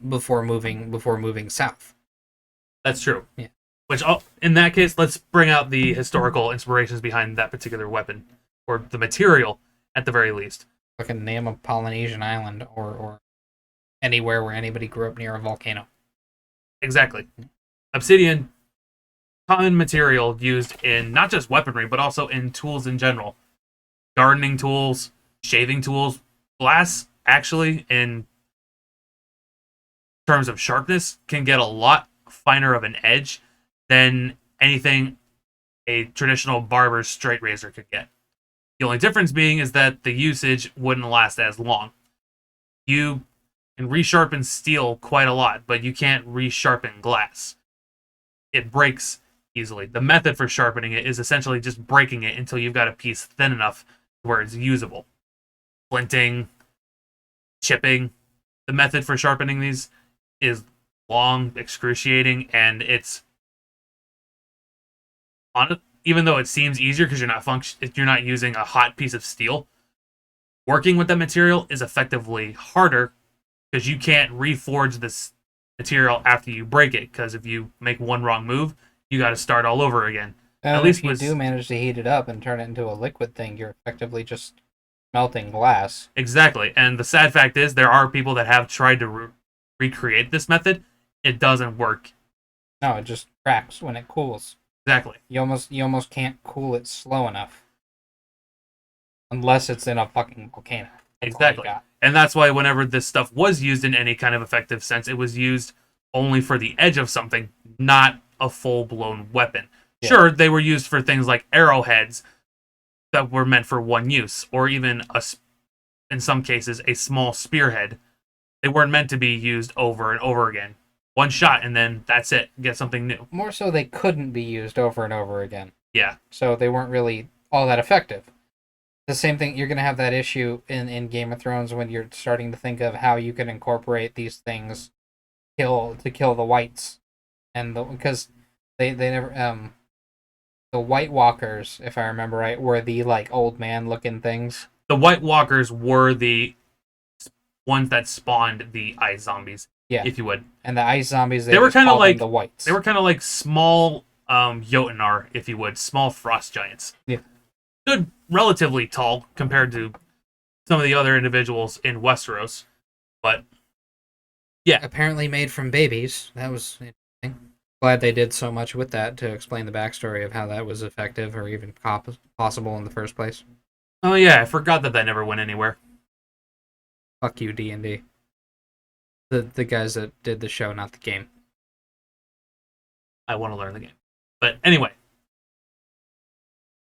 before moving south. That's true. Yeah. Which, in that case, let's bring out the historical inspirations behind that particular weapon, or the material, at the very least. Like a name of Polynesian island or anywhere where anybody grew up near a volcano. Exactly. Obsidian, common material used in not just weaponry, but also in tools in general. Gardening tools, shaving tools. Glass, actually, in terms of sharpness, can get a lot finer of an edge than anything a traditional barber's straight razor could get. The only difference being is that the usage wouldn't last as long. You can resharpen steel quite a lot, but you can't resharpen glass. It breaks easily. The method for sharpening it is essentially just breaking it until you've got a piece thin enough where it's usable. Flinting, chipping. The method for sharpening these is long, excruciating, and it's even though it seems easier because you're not using a hot piece of steel. Working with that material is effectively harder because you can't reforge this material after you break it. Because if you make one wrong move, you got to start all over again. At least if you do manage to heat it up and turn it into a liquid thing, you're effectively just melting glass. Exactly, and the sad fact is there are people that have tried to recreate this method. It doesn't work. No, it just cracks when it cools. Exactly. You almost can't cool it slow enough. Unless it's in a fucking volcano. Exactly. And that's why whenever this stuff was used in any kind of effective sense, it was used only for the edge of something, not a full-blown weapon. Yeah. Sure, they were used for things like arrowheads that were meant for one use, or even, in some cases, a small spearhead. They weren't meant to be used over and over again. One shot, and then that's it. Get something new. More so they couldn't be used over and over again. Yeah. So they weren't really all that effective. The same thing, you're going to have that issue in Game of Thrones when you're starting to think of how you can incorporate these things to kill the whites. And because they never the White Walkers, if I remember right, were the like old man looking things. The White Walkers were the ones that spawned the ice zombies, if you would. And the ice zombies, they were kind of like the whites. They were kind of like small Jotunar, if you would, small frost giants. Yeah. Stood relatively tall compared to some of the other individuals in Westeros, but yeah. Apparently made from babies. That was interesting. Glad they did so much with that to explain the backstory of how that was effective or even possible in the first place. Oh yeah, I forgot that never went anywhere. Fuck you, D&D. The guys that did the show, not the game. I want to learn the game. But anyway.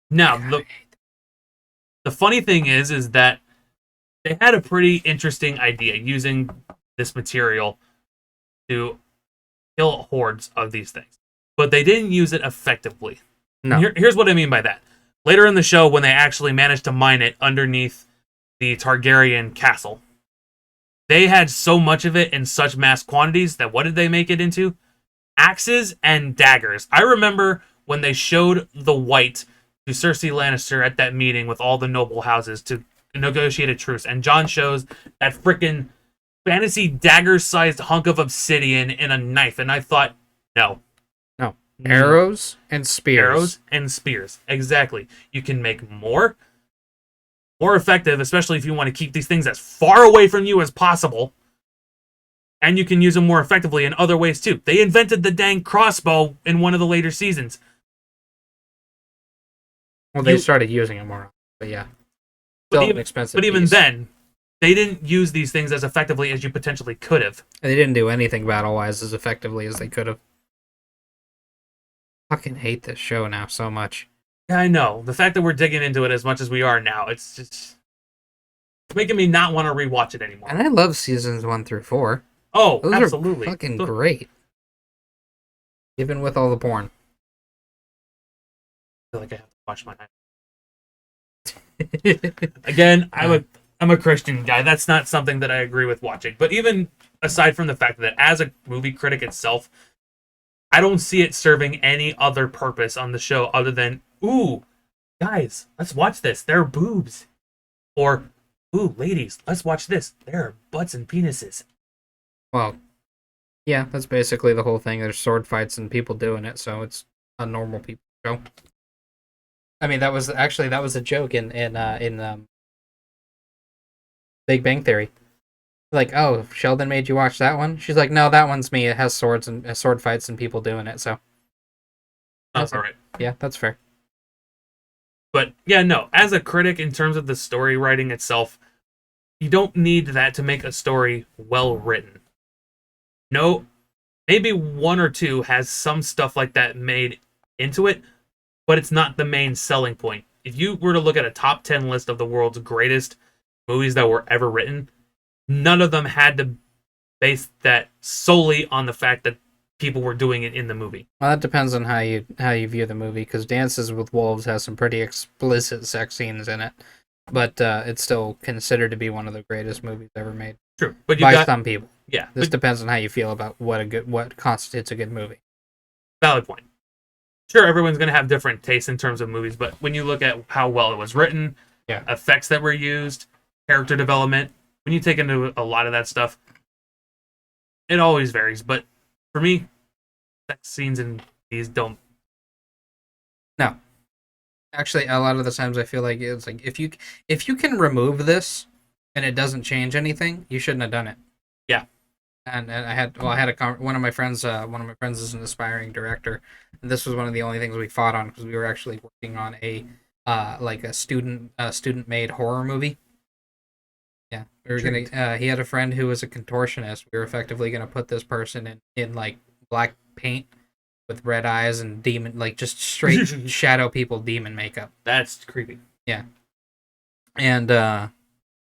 Now, the funny thing is that they had a pretty interesting idea using this material to kill hordes of these things. But they didn't use it effectively. No. Here's what I mean by that. Later in the show, when they actually managed to mine it underneath the Targaryen castle, they had so much of it in such mass quantities that what did they make it into? Axes and daggers. I remember when they showed the white to Cersei Lannister at that meeting with all the noble houses to negotiate a truce, and Jon shows that frickin' fantasy dagger-sized hunk of obsidian in a knife, and I thought, no. Arrows and spears. Arrows and spears, exactly. You can make more effective, especially if you want to keep these things as far away from you as possible, and you can use them more effectively in other ways too. They invented the dang crossbow in one of the later seasons. Well, they You, started using it more, but yeah, but still an even, expensive but even piece. then, they didn't use these things as effectively as you potentially could have. They didn't do anything battle-wise as effectively as they could have. Fucking hate this show now so much. Yeah, I know. The fact that we're digging into it as much as we are now, it's just making me not want to rewatch it anymore. And I love seasons 1 through 4. Oh, Those are absolutely. fucking I great. Even with all the porn. feel like I have to watch my again. I'm a Christian guy. That's not something that I agree with watching. But even aside from the fact that as a movie critic itself, I don't see it serving any other purpose on the show other than, ooh, guys, let's watch this. There are boobs. Or, ooh, ladies, let's watch this. There are butts and penises. Well, yeah, that's basically the whole thing. There's sword fights and people doing it, so it's a normal people show. I mean, that was a joke in Big Bang Theory. Like, oh, Sheldon made you watch that one? She's like, no, that one's me. It has swords and sword fights and people doing it. So That's all right. Yeah, that's fair. But yeah, no, as a critic, in terms of the story writing itself, you don't need that to make a story well written. No, maybe one or two has some stuff like that made into it, but it's not the main selling point. If you were to look at a top 10 list of the world's greatest movies that were ever written, none of them had to base that solely on the fact that people were doing it in the movie. Well, that depends on how you view the movie, because Dances with Wolves has some pretty explicit sex scenes in it, but it's still considered to be one of the greatest movies ever made True, but by some people. Yeah, This depends on how you feel about what constitutes a good movie. Valid point. Sure, everyone's going to have different tastes in terms of movies, but when you look at how well it was written, Yeah. effects that were used, character development, when you take into a lot of that stuff, it always varies. But for me, sex scenes in these don't. No, actually, a lot of the times I feel like it's like if you can remove this and it doesn't change anything, you shouldn't have done it. Yeah. And I had one of my friends is an aspiring director, and this was one of the only things we fought on, because we were actually working on a like a student made horror movie. Yeah, we were gonna. He had a friend who was a contortionist. We were effectively gonna put this person in like black paint with red eyes and demon, like just straight shadow people demon makeup. That's creepy. Yeah, and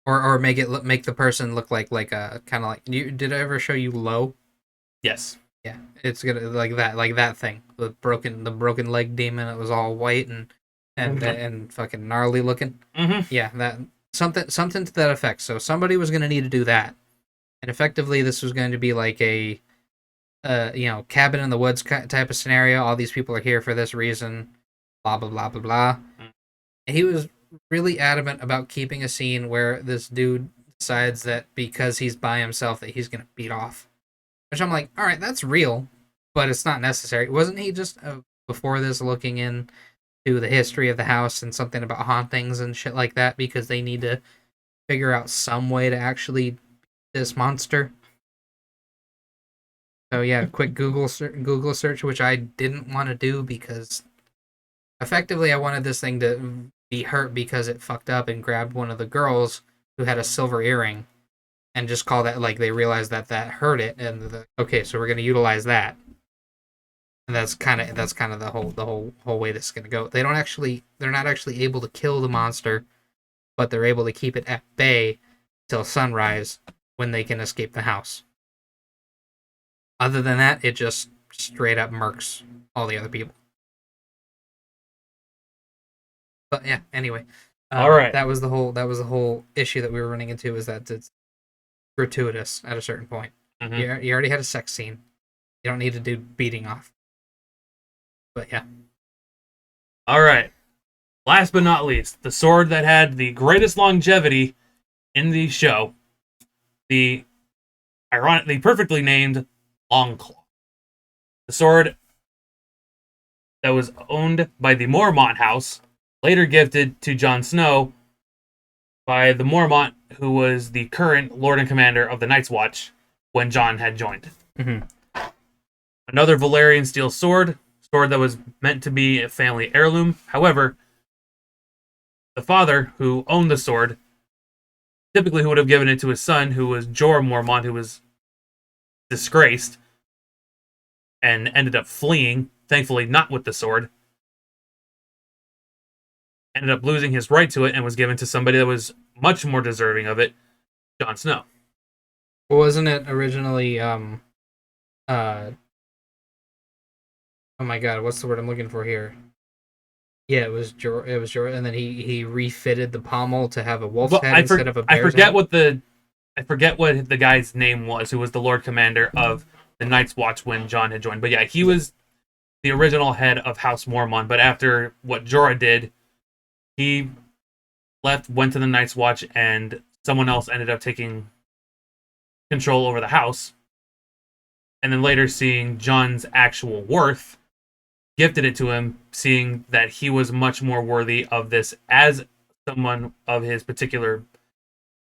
or make the person look like a kind of like you. Did I ever show you Low? Yes. Yeah, it's gonna like that thing, the broken leg demon. It was all white and fucking gnarly looking. Mm-hmm. Yeah, that something to that effect. So somebody was gonna need to do that, and effectively this was going to be like a cabin in the woods type of scenario. All these people are here for this reason, blah blah blah blah blah. And he was really adamant about keeping a scene where this dude decides that because he's by himself that he's gonna beat off. Which I'm like, all right, that's real, but it's not necessary. Wasn't he just before this looking into the history of the house and something about hauntings and shit like that, because they need to figure out some way to actually beat this monster? So yeah, quick Google search, which I didn't want to do because effectively I wanted this thing to be hurt because it fucked up and grabbed one of the girls who had a silver earring, and just call that, like, they realized that hurt it, and okay, so we're gonna utilize that, and that's kind of the whole way this is gonna go. They're not actually able to kill the monster, but they're able to keep it at bay till sunrise when they can escape the house. Other than that, it just straight up murks all the other people. But yeah, anyway, All right. That was the whole issue that we were running into, is that it's gratuitous at a certain point. Mm-hmm. You already had a sex scene. You don't need to do beating off. But yeah. All right. Last but not least, the sword that had the greatest longevity in the show, the perfectly named Longclaw. The sword that was owned by the Mormont house, later gifted to Jon Snow by the Mormont, who was the current Lord and Commander of the Night's Watch when Jon had joined. Mm-hmm. Another Valyrian steel sword that was meant to be a family heirloom. However, father, who owned the sword, typically who would have given it to his son, who was Jorah Mormont, who was disgraced and ended up fleeing, thankfully not with the sword, ended up losing his right to it and was given to somebody that was much more deserving of it, Jon Snow. Wasn't it originally oh my god, what's the word I'm looking for here? Yeah, it was Jorah, and then he refitted the pommel to have a wolf's Well, head instead of a bear's head. I forget what the guy's name was, who was the Lord Commander of the Night's Watch when Jon had joined. But yeah, he was the original head of House Mormont. But after what Jorah did, he left, went to the Night's Watch, and someone else ended up taking control over the house. And then later, seeing Jon's actual worth, gifted it to him, seeing that he was much more worthy of this as someone of his particular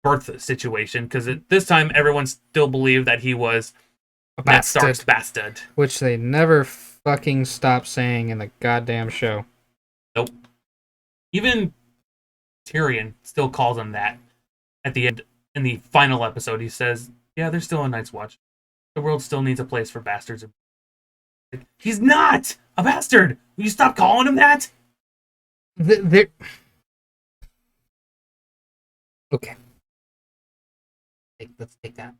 birth situation. Because at this time, everyone still believed that he was Ned Stark's bastard. Which they never fucking stopped saying in the goddamn show. Nope. Even Tyrion still calls him that at the end. In the final episode, he says, yeah, there's still a Night's Watch. The world still needs a place for bastards. He's not a bastard! Will you stop calling him that? Okay. Let's take that.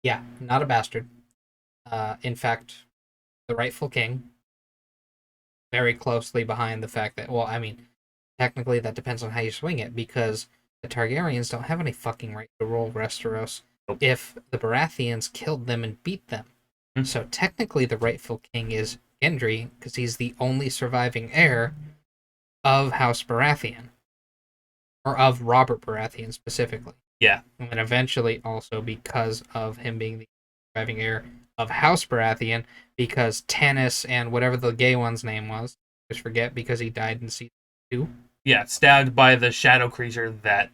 Yeah, not a bastard. In fact, the rightful king. Very closely behind the fact that, well, I mean, technically that depends on how you swing it, because the Targaryens don't have any fucking right to rule Westeros if the Baratheons killed them and beat them. Mm-hmm. So technically the rightful king is Gendry, because he's the only surviving heir of House Baratheon. Or of Robert Baratheon specifically. Yeah. And eventually also because of him being the surviving heir of House Baratheon, because Tannis and whatever the gay one's name was, I just forget, because he died in season 2. Yeah, stabbed by the shadow creature that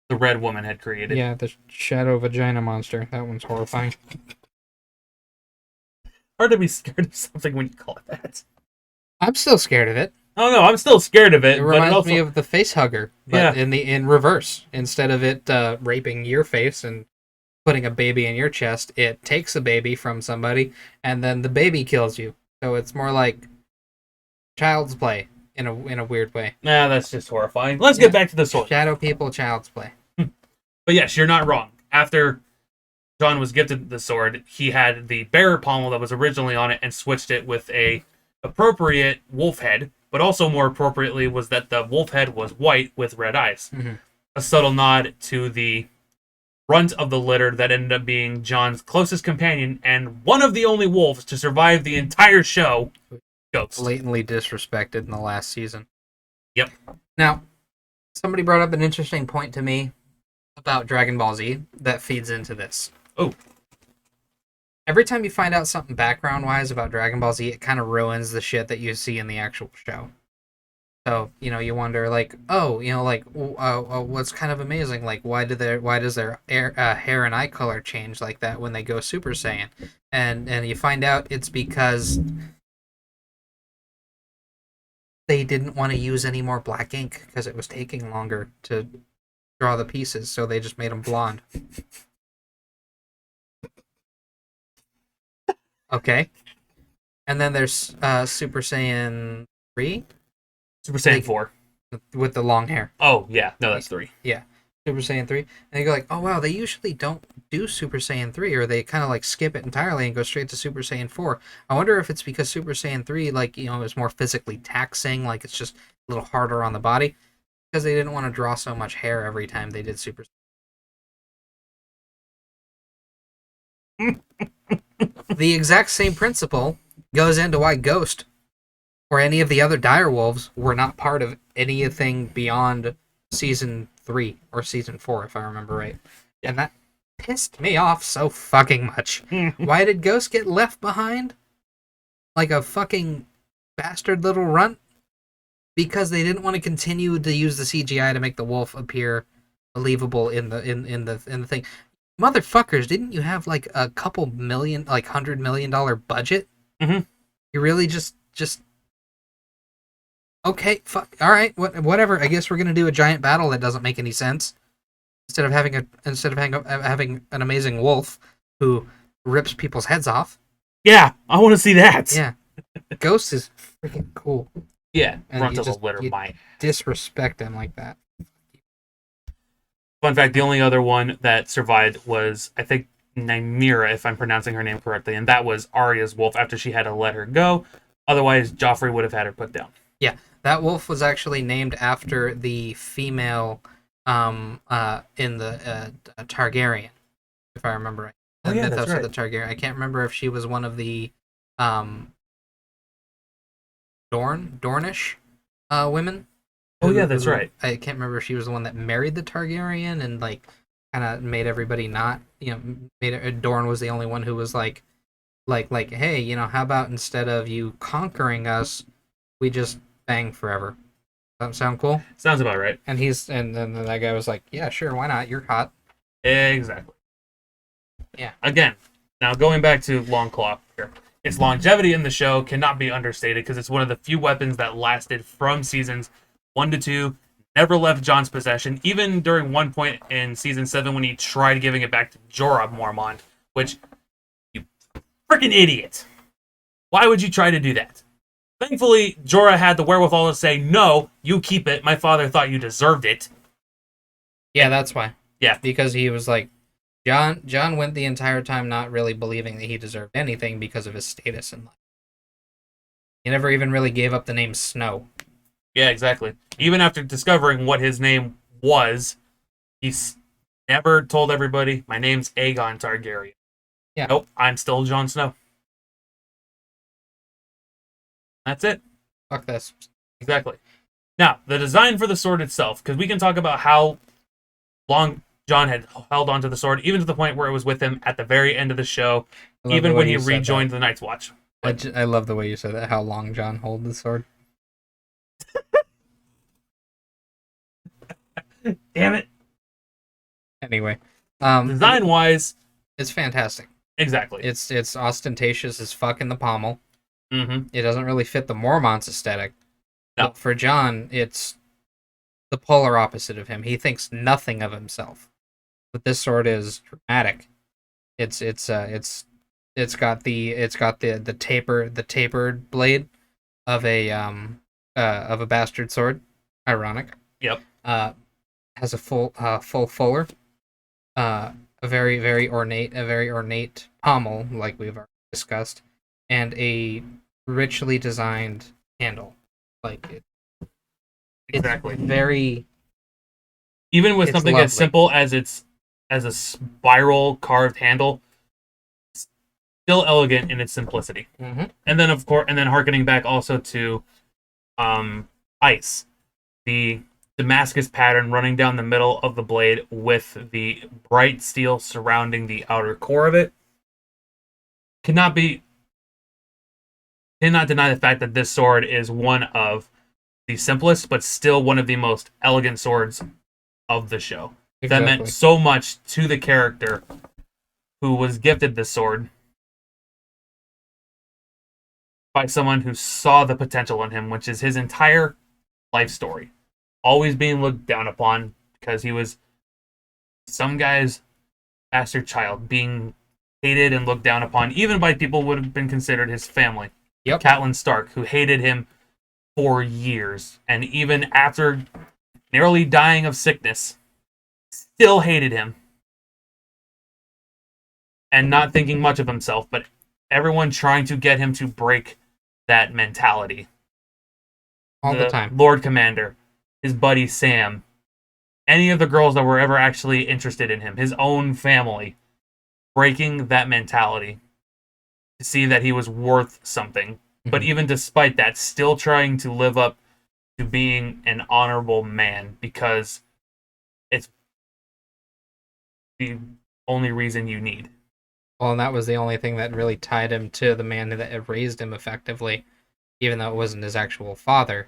the Red Woman had created. Yeah, the shadow vagina monster. That one's horrifying. Hard to be scared of something when you call it that. I'm still scared of it. Oh no, I'm still scared of it. It reminds but also... me of the face hugger, but yeah. in reverse. Instead of it raping your face and putting a baby in your chest, it takes a baby from somebody and then the baby kills you. So it's more like child's play in a weird way. Nah, that's just horrifying. Let's get back to the sword. Shadow people, child's play. But yes, you're not wrong. After Jon was gifted the sword, he had the bearer pommel that was originally on it and switched it with a appropriate wolf head, but also more appropriately was that the wolf head was white with red eyes. Mm-hmm. A subtle nod to the runt of the litter that ended up being Jon's closest companion and one of the only wolves to survive the entire show, Ghost. Blatantly disrespected in the last season. Yep. Now, somebody brought up an interesting point to me about Dragon Ball Z that feeds into this. Oh. Every time you find out something background-wise about Dragon Ball Z, it kind of ruins the shit that you see in the actual show. So, you wonder, like, what's kind of amazing? Like, why does their hair and eye color change like that when they go Super Saiyan? And you find out it's because they didn't want to use any more black ink because it was taking longer to draw the pieces, so they just made them blonde. Okay. And then there's Super Saiyan 3? Super Saiyan 4. With the long hair. Oh, yeah. No, that's 3. Yeah. Super Saiyan 3. And you go like, oh wow, they usually don't do Super Saiyan 3, or they kind of like skip it entirely and go straight to Super Saiyan 4. I wonder if it's because Super Saiyan 3, like, is more physically taxing, like it's just a little harder on the body, because they didn't want to draw so much hair every time they did Super Saiyan. The exact same principle goes into why Ghost or any of the other direwolves were not part of anything beyond season 3 or season 4, if I remember right. And that pissed me off so fucking much. Why did Ghost get left behind? Like a fucking bastard little runt? Because they didn't want to continue to use the CGI to make the wolf appear believable in the thing. Motherfuckers, didn't you have like a couple million, like $100 million budget? Mm-hmm. You really just Okay, all right, whatever. I guess we're gonna do a giant battle that doesn't make any sense. Instead of having an amazing wolf who rips people's heads off. Yeah, I want to see that. Yeah, Ghost is freaking cool, Yeah, and runs a litter you my. disrespect him like that. Fun fact: the only other one that survived was, I think, Nymeria, if I'm pronouncing her name correctly, and that was Arya's wolf after she had to let her go. Otherwise, Joffrey would have had her put down. Yeah, that wolf was actually named after the female in the Targaryen, if I remember right. Oh The yeah, that's mythos of right. the Targaryen. I can't remember if she was one of the um Dornish women. Oh yeah, that's Who right. I can't remember if she was the one that married the Targaryen and like kind of made everybody not, made it, Dorne was the only one who was like hey, how about instead of you conquering us, we just bang forever. Doesn't sound cool? Sounds about right. And then that guy was like, yeah, sure, why not? You're hot. Exactly. Yeah. Again, now going back to Longclaw here. Its longevity in the show cannot be understated because it's one of the few weapons that lasted from seasons 1 to 2, never left Jon's possession, even during one point in season 7 when he tried giving it back to Jorah Mormont, which, you freaking idiot. Why would you try to do that? Thankfully, Jorah had the wherewithal to say, no, you keep it. My father thought you deserved it. Yeah, that's why. Yeah. Because he was like, John went the entire time not really believing that he deserved anything because of his status in life. He never even really gave up the name Snow. Yeah, exactly. Even after discovering what his name was, he's never told everybody, my name's Aegon Targaryen. Yeah. Nope, I'm still Jon Snow. That's it. Fuck this. Exactly. Now, the design for the sword itself, because we can talk about how long Jon had held onto the sword, even to the point where it was with him at the very end of the show, even when he rejoined the Night's Watch. I love the way you said that, how long John held the sword. Damn it. Anyway, Design-wise, it's fantastic. exactly. It's ostentatious as fuck in the pommel. Mm-hmm. It doesn't really fit the Mormont's aesthetic. No. But for John, it's the polar opposite of him. He thinks nothing of himself. But this sword is dramatic. It's got the tapered blade of a bastard sword. Ironic. Yep. Has a full fuller. A very ornate pommel, like we've already discussed, and a richly designed handle. Like Exactly. It's very. Even with It's something lovely. as simple as as a spiral carved handle, still elegant in its simplicity. Mm-hmm. And then harkening back also to ice, the Damascus pattern running down the middle of the blade with the bright steel surrounding the outer core of it. Cannot deny the fact that this sword is one of the simplest, but still one of the most elegant swords of the show. Exactly. That meant so much to the character who was gifted this sword by someone who saw the potential in him, which is his entire life story. Always being looked down upon because he was some guy's bastard child, being hated and looked down upon, even by people who would have been considered his family. Yep. Catelyn Stark, who hated him for years, and even after nearly dying of sickness, still hated him. And not thinking much of himself, but everyone trying to get him to break that mentality. All the time. Lord Commander, his buddy Sam, any of the girls that were ever actually interested in him, his own family, breaking that mentality to see that he was worth something. Mm-hmm. But even despite that, still trying to live up to being an honorable man because it's the only reason you need. Well, and that was the only thing that really tied him to the man that had raised him effectively, even though it wasn't his actual father.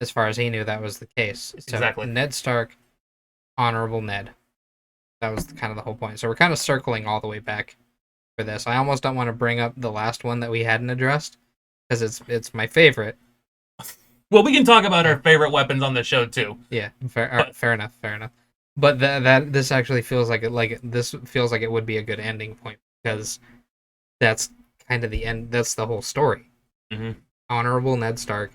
As far as he knew, that was the case. So exactly. Ned Stark, honorable Ned. That was kind of the whole point. So we're kind of circling all the way back for this. I almost don't want to bring up the last one that we hadn't addressed because it's my favorite. Well, we can talk about our favorite weapons on the show too. Yeah, fair, But fair enough, fair enough. But that this actually feels like this feels like it would be a good ending point because that's kind of the end. That's the whole story. mhm. Honorable Ned Stark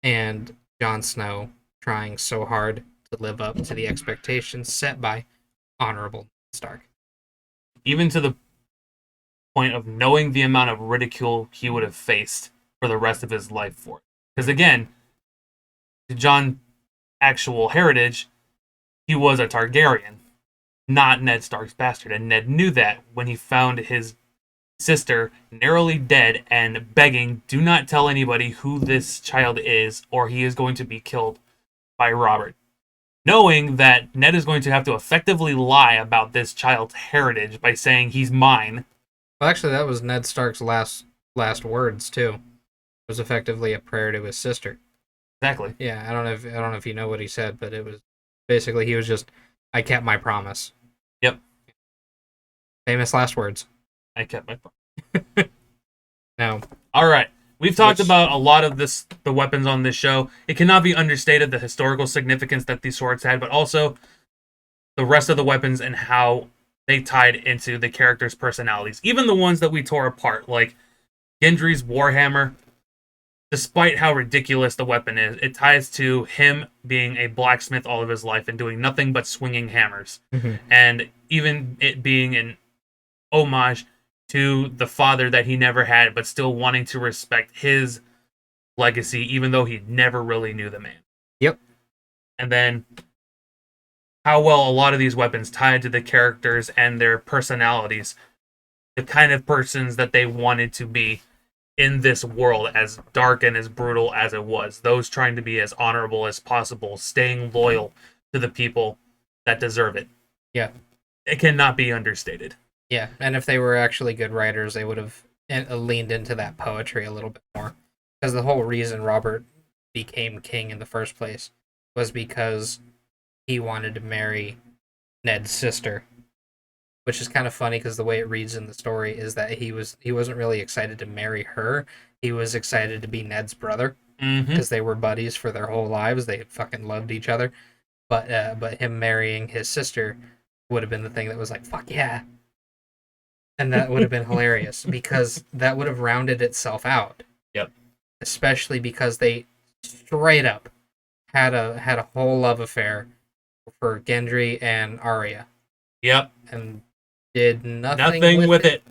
and Jon Snow trying so hard to live up to the expectations set by Honorable Ned Stark. Even to the point of knowing the amount of ridicule he would have faced for the rest of his life for it. Because again, John's actual heritage, he was a Targaryen, not Ned Stark's bastard, and Ned knew that when he found his sister narrowly dead and begging, "Do not tell anybody who this child is, or he is going to be killed by Robert." Knowing that Ned is going to have to effectively lie about this child's heritage by saying he's mine. Well, actually, that was Ned Stark's last words too. It was effectively a prayer to his sister. Exactly. Yeah, I don't know if you know what he said, but it was basically he was just, I kept my promise. Yep. Famous last words. I kept my promise. Now, all right. We've talked about a lot of the weapons on this show. It cannot be understated the historical significance that these swords had, but also the rest of the weapons and how they tied into the characters' personalities. Even the ones that we tore apart, like Gendry's warhammer. Despite how ridiculous the weapon is, it ties to him being a blacksmith all of his life and doing nothing but swinging hammers. And even it being an homage to the father that he never had, but still wanting to respect his legacy, even though he never really knew the man. Yep. And then how well a lot of these weapons tied to the characters and their personalities, the kind of persons that they wanted to be in this world, as dark and as brutal as it was. Those trying to be as honorable as possible, staying loyal to the people that deserve it. Yeah. It cannot be understated. Yeah, and if they were actually good writers, they would have leaned into that poetry a little bit more. Because the whole reason Robert became king in the first place was because he wanted to marry Ned's sister. Which is kind of funny because the way it reads in the story is that he wasn't really excited to marry her. He was excited to be Ned's brother because they were buddies for their whole lives. They fucking loved each other. But him marrying his sister would have been the thing that was like, fuck yeah. And that would have been hilarious because that would have rounded itself out. Yep. Especially because they straight up had a whole love affair for Gendry and Arya. Yep. And did nothing with it.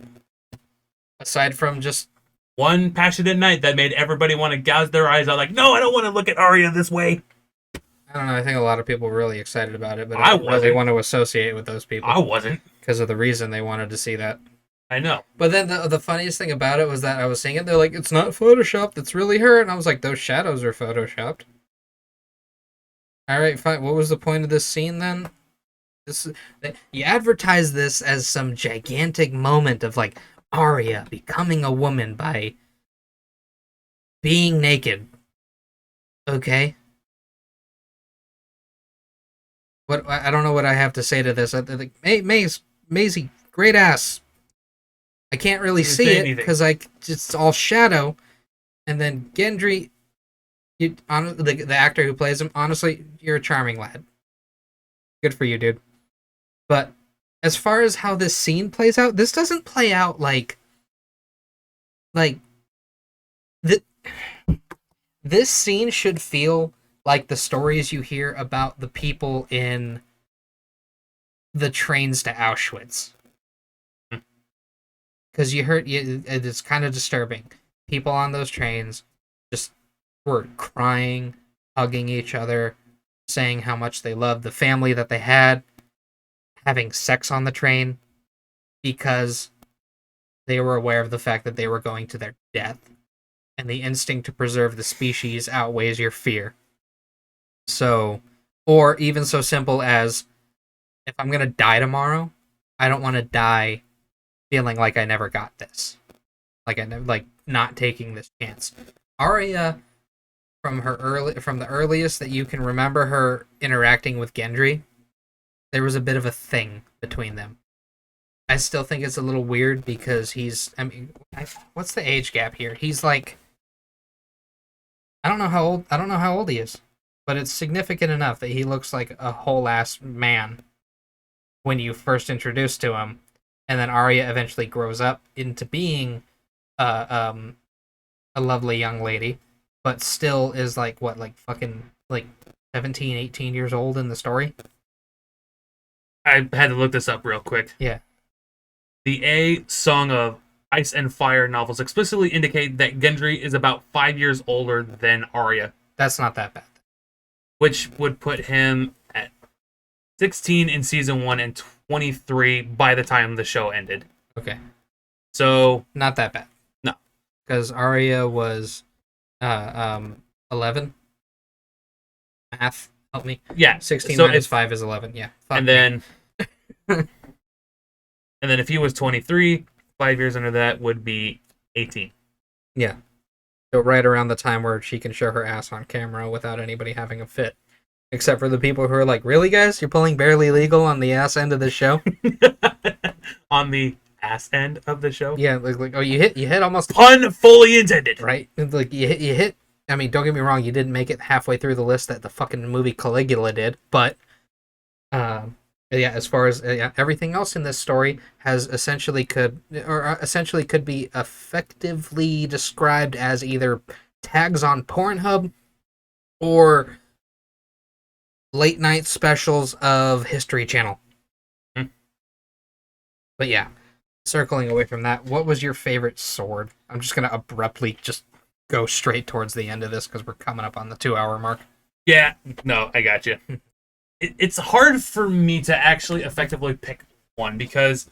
Aside from just one passionate night that made everybody want to gouge their eyes out like, no, I don't want to look at Arya this way. I don't know, I think a lot of people were really excited about it, but I don't really want to associate with those people. I wasn't. Because of the reason they wanted to see that. I know. But then the funniest thing about it was that I was seeing it, they're like, it's not Photoshopped, it's really her. And I was like, those shadows are Photoshopped. Alright, fine. What was the point of this scene then? You advertise this as some gigantic moment of like Arya becoming a woman by being naked. Okay. What I don't know what I have to say to this. Hey, Maisie, great ass. I can't really see it because it's all shadow. And then Gendry, the actor who plays him, honestly, you're a charming lad. Good for you, dude. But as far as how this scene plays out, this doesn't play out like this scene should feel like the stories you hear about the people in the trains to Auschwitz. Because it's kind of disturbing. People on those trains just were crying, hugging each other, saying how much they loved the family that they had, having sex on the train because they were aware of the fact that they were going to their death. And the instinct to preserve the species outweighs your fear. So, or even so simple as, if I'm going to die tomorrow, I don't want to die feeling like I never got this. Like not taking this chance. Arya, from the earliest that you can remember her interacting with Gendry, there was a bit of a thing between them. I still think it's a little weird because what's the age gap here? He's like I don't know how old he is, but it's significant enough that he looks like a whole ass man when you first introduced to him, and then Arya eventually grows up into being uh, um, a lovely young lady, but still is like what, like fucking like 17, 18 years old in the story. I had to look this up real quick. Yeah, The A Song of Ice and Fire novels explicitly indicate that Gendry is about 5 years older than Arya, that's not that bad. which would put him at 16 in season 1 and 23 by the time the show ended. Okay, So, not that bad. no. Because Arya was 11. Math, help me. Yeah. 16 So minus if 5 is 11. Yeah. Fuck and me. then and then if he was 23, 5 years under that would be 18. Yeah. So right around the time where she can show her ass on camera without anybody having a fit. Except for the people who are like, really, guys? You're pulling barely legal on the ass end of the show? On the ass end of the show. Yeah, like oh, you hit almost Pun fully intended. right. Like you hit. I mean, don't get me wrong, you didn't make it halfway through the list that the fucking movie Caligula did, but yeah, as far as yeah, everything else in this story has essentially could be effectively described as either tags on Pornhub or late night specials of History Channel. Hmm. But yeah, circling away from that, what was your favorite sword? I'm just gonna abruptly just go straight towards the end of this because we're coming up on the 2 hour mark. Yeah, no, I got you. It's hard for me to actually effectively pick one because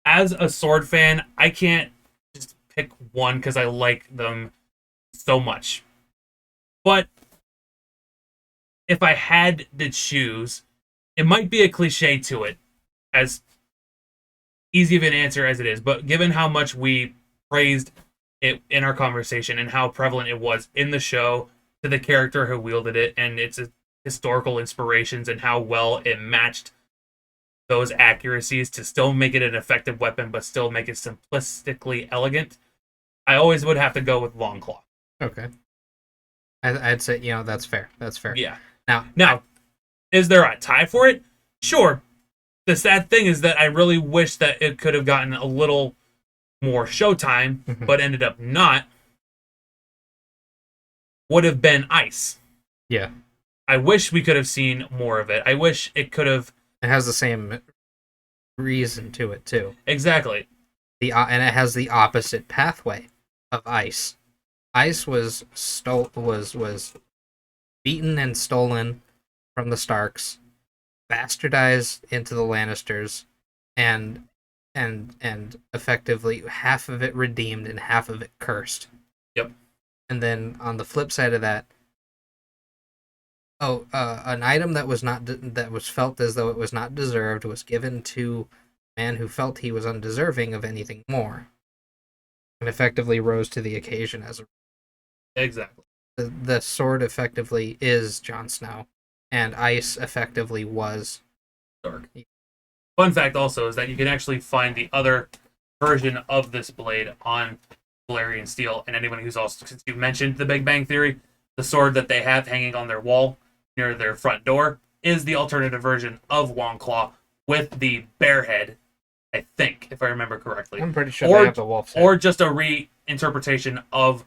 as a sword fan, I can't just pick one because I like them so much. But if I had to choose, it might be a cliche to it, as easy of an answer as it is, but given how much we praised it in our conversation and how prevalent it was in the show to the character who wielded it and its historical inspirations and how well it matched those accuracies to still make it an effective weapon but still make it simplistically elegant, I always would have to go with Longclaw. Okay, I'd say that's fair. That's fair. Yeah. Now, Now, is there a tie for it? Sure. The sad thing is that I really wish that it could have gotten a little more showtime, Mhm. but ended up not. Would have been Ice. Yeah, I wish we could have seen more of it. I wish it could have it has the same reason to it too. exactly. And it has the opposite pathway of Ice. Ice was was beaten and stolen from the Starks, bastardized into the Lannisters, and effectively half of it redeemed and half of it cursed. Yep. And then on the flip side of that, an item that was not that was felt as though it was not deserved was given to a man who felt he was undeserving of anything more, and effectively rose to the occasion as Exactly. the sword effectively is Jon Snow, and Ice effectively was Dark. Fun fact also is that you can actually find the other version of this blade on Valyrian steel, and anyone who's also, since you mentioned the Big Bang Theory, the sword that they have hanging on their wall near their front door is the alternative version of Longclaw with the bear head, I think, if I remember correctly. I'm pretty sure Or- they have the wolf's head. Or just a reinterpretation of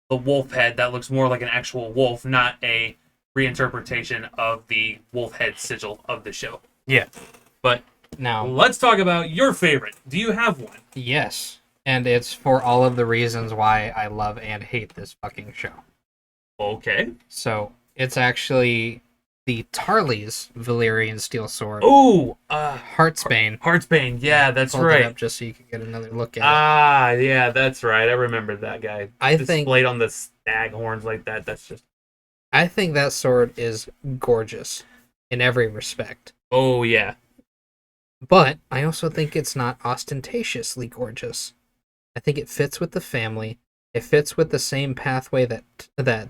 the wolf head that looks more like an actual wolf, not a reinterpretation of the wolf head sigil of the show. Yeah. But Now, let's talk about your favorite. Do you have one? yes, and it's for all of the reasons why I love and hate this fucking show. Okay. So it's actually the Tarly's Valyrian steel sword, Ooh, Heartsbane. Heartsbane. Yeah, that's Pulled it right. up just so you could get another look at it. Ah, yeah, that's right. I remember that guy. I think Displayed on the stag horns like that. That's just. I think that sword is gorgeous in every respect. Oh yeah. But I also think it's not ostentatiously gorgeous. I think it fits with the family. It fits with the same pathway that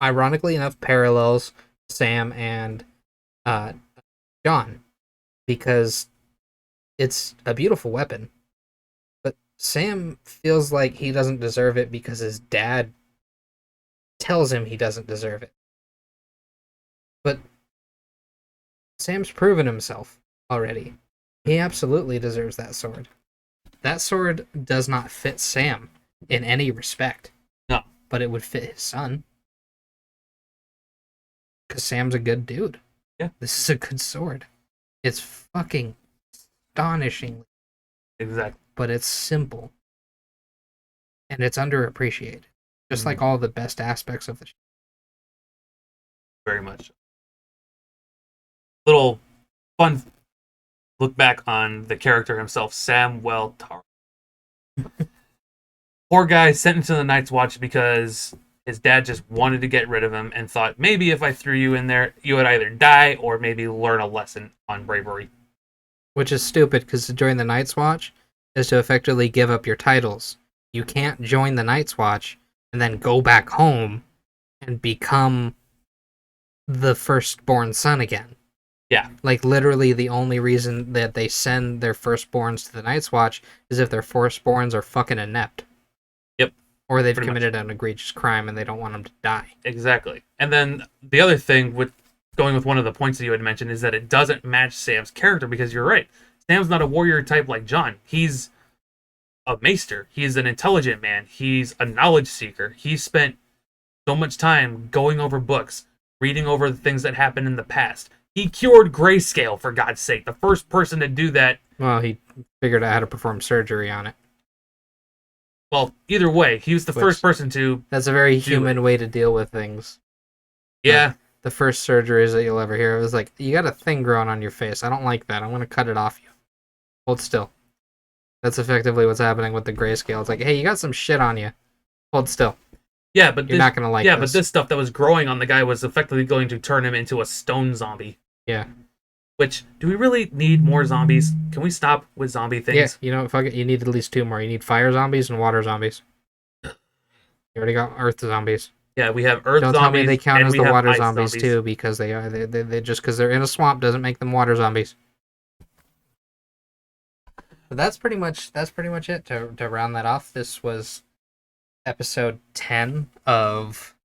ironically enough parallels Sam and John, because it's a beautiful weapon. But Sam feels like he doesn't deserve it because his dad tells him he doesn't deserve it. But Sam's proven himself already. He absolutely deserves that sword. That sword does not fit Sam in any respect. No. But it would fit his son. Because Sam's a good dude. Yeah. This is a good sword. It's fucking astonishing. Exactly. But it's simple. And it's underappreciated. Just like all the best aspects of the show. Very much. Little fun look back on the character himself, Samwell Tar. Poor guy sent into the Night's Watch because his dad just wanted to get rid of him and thought maybe if I threw you in there, you would either die or maybe learn a lesson on bravery. Which is stupid because to join the Night's Watch is to effectively give up your titles. You can't join the Night's Watch and then go back home and become the firstborn son again. Yeah. Like, literally, the only reason that they send their firstborns to the Night's Watch is if their firstborns are fucking inept. Yep. Or they've Pretty committed an egregious crime and they don't want them to die. Exactly. And then the other thing with going with one of the points that you had mentioned is that it doesn't match Sam's character because you're right. Sam's not a warrior type like John. He's a maester. He's an intelligent man. He's a knowledge seeker. He spent so much time going over books, reading over the things that happened in the past. He cured grayscale, for God's sake. The first person to do that. Well, he figured out how to perform surgery on it. Well, either way, he was the first person to. That's a very human way to deal with things. Yeah. The first surgeries that you'll ever hear, it was like, you got a thing growing on your face. I don't like that. I'm going to cut it off you. Hold still. That's effectively what's happening with the grayscale. It's like, hey, you got some shit on you. Hold still. Yeah, but you're not going to like this. But this stuff that was growing on the guy was effectively going to turn him into a stone zombie. Yeah. Which, do we really need more zombies? Can we stop with zombie things? Yeah, you know, fuck it. You need at least 2 more. You need fire zombies and water zombies. You already got earth zombies. Yeah, we have earth zombies. Don't tell me they count as the water zombies, too, because they just because they're in a swamp doesn't make them water zombies. But that's pretty much it to round that off. This was episode 10 of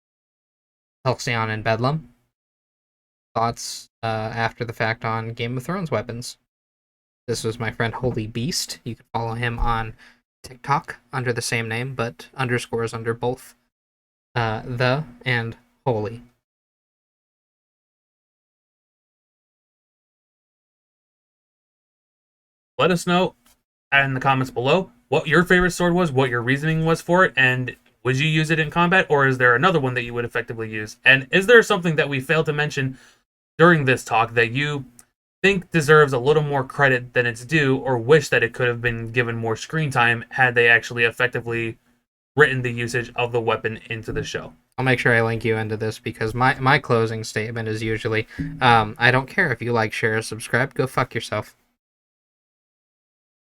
Halcyon and Bedlam. Thoughts after the fact on Game of Thrones weapons. This was my friend Holy Beast. You can follow him on TikTok under the same name, but underscores under both the and Holy. Let us know in the comments below what your favorite sword was, what your reasoning was for it, and would you use it in combat, or is there another one that you would effectively use? And is there something that we failed to mention during this talk that you think deserves a little more credit than it's due, or wish that it could have been given more screen time had they actually effectively written the usage of the weapon into the show? I'll make sure I link you into this because my closing statement is usually, I don't care if you like, share, or subscribe, go fuck yourself.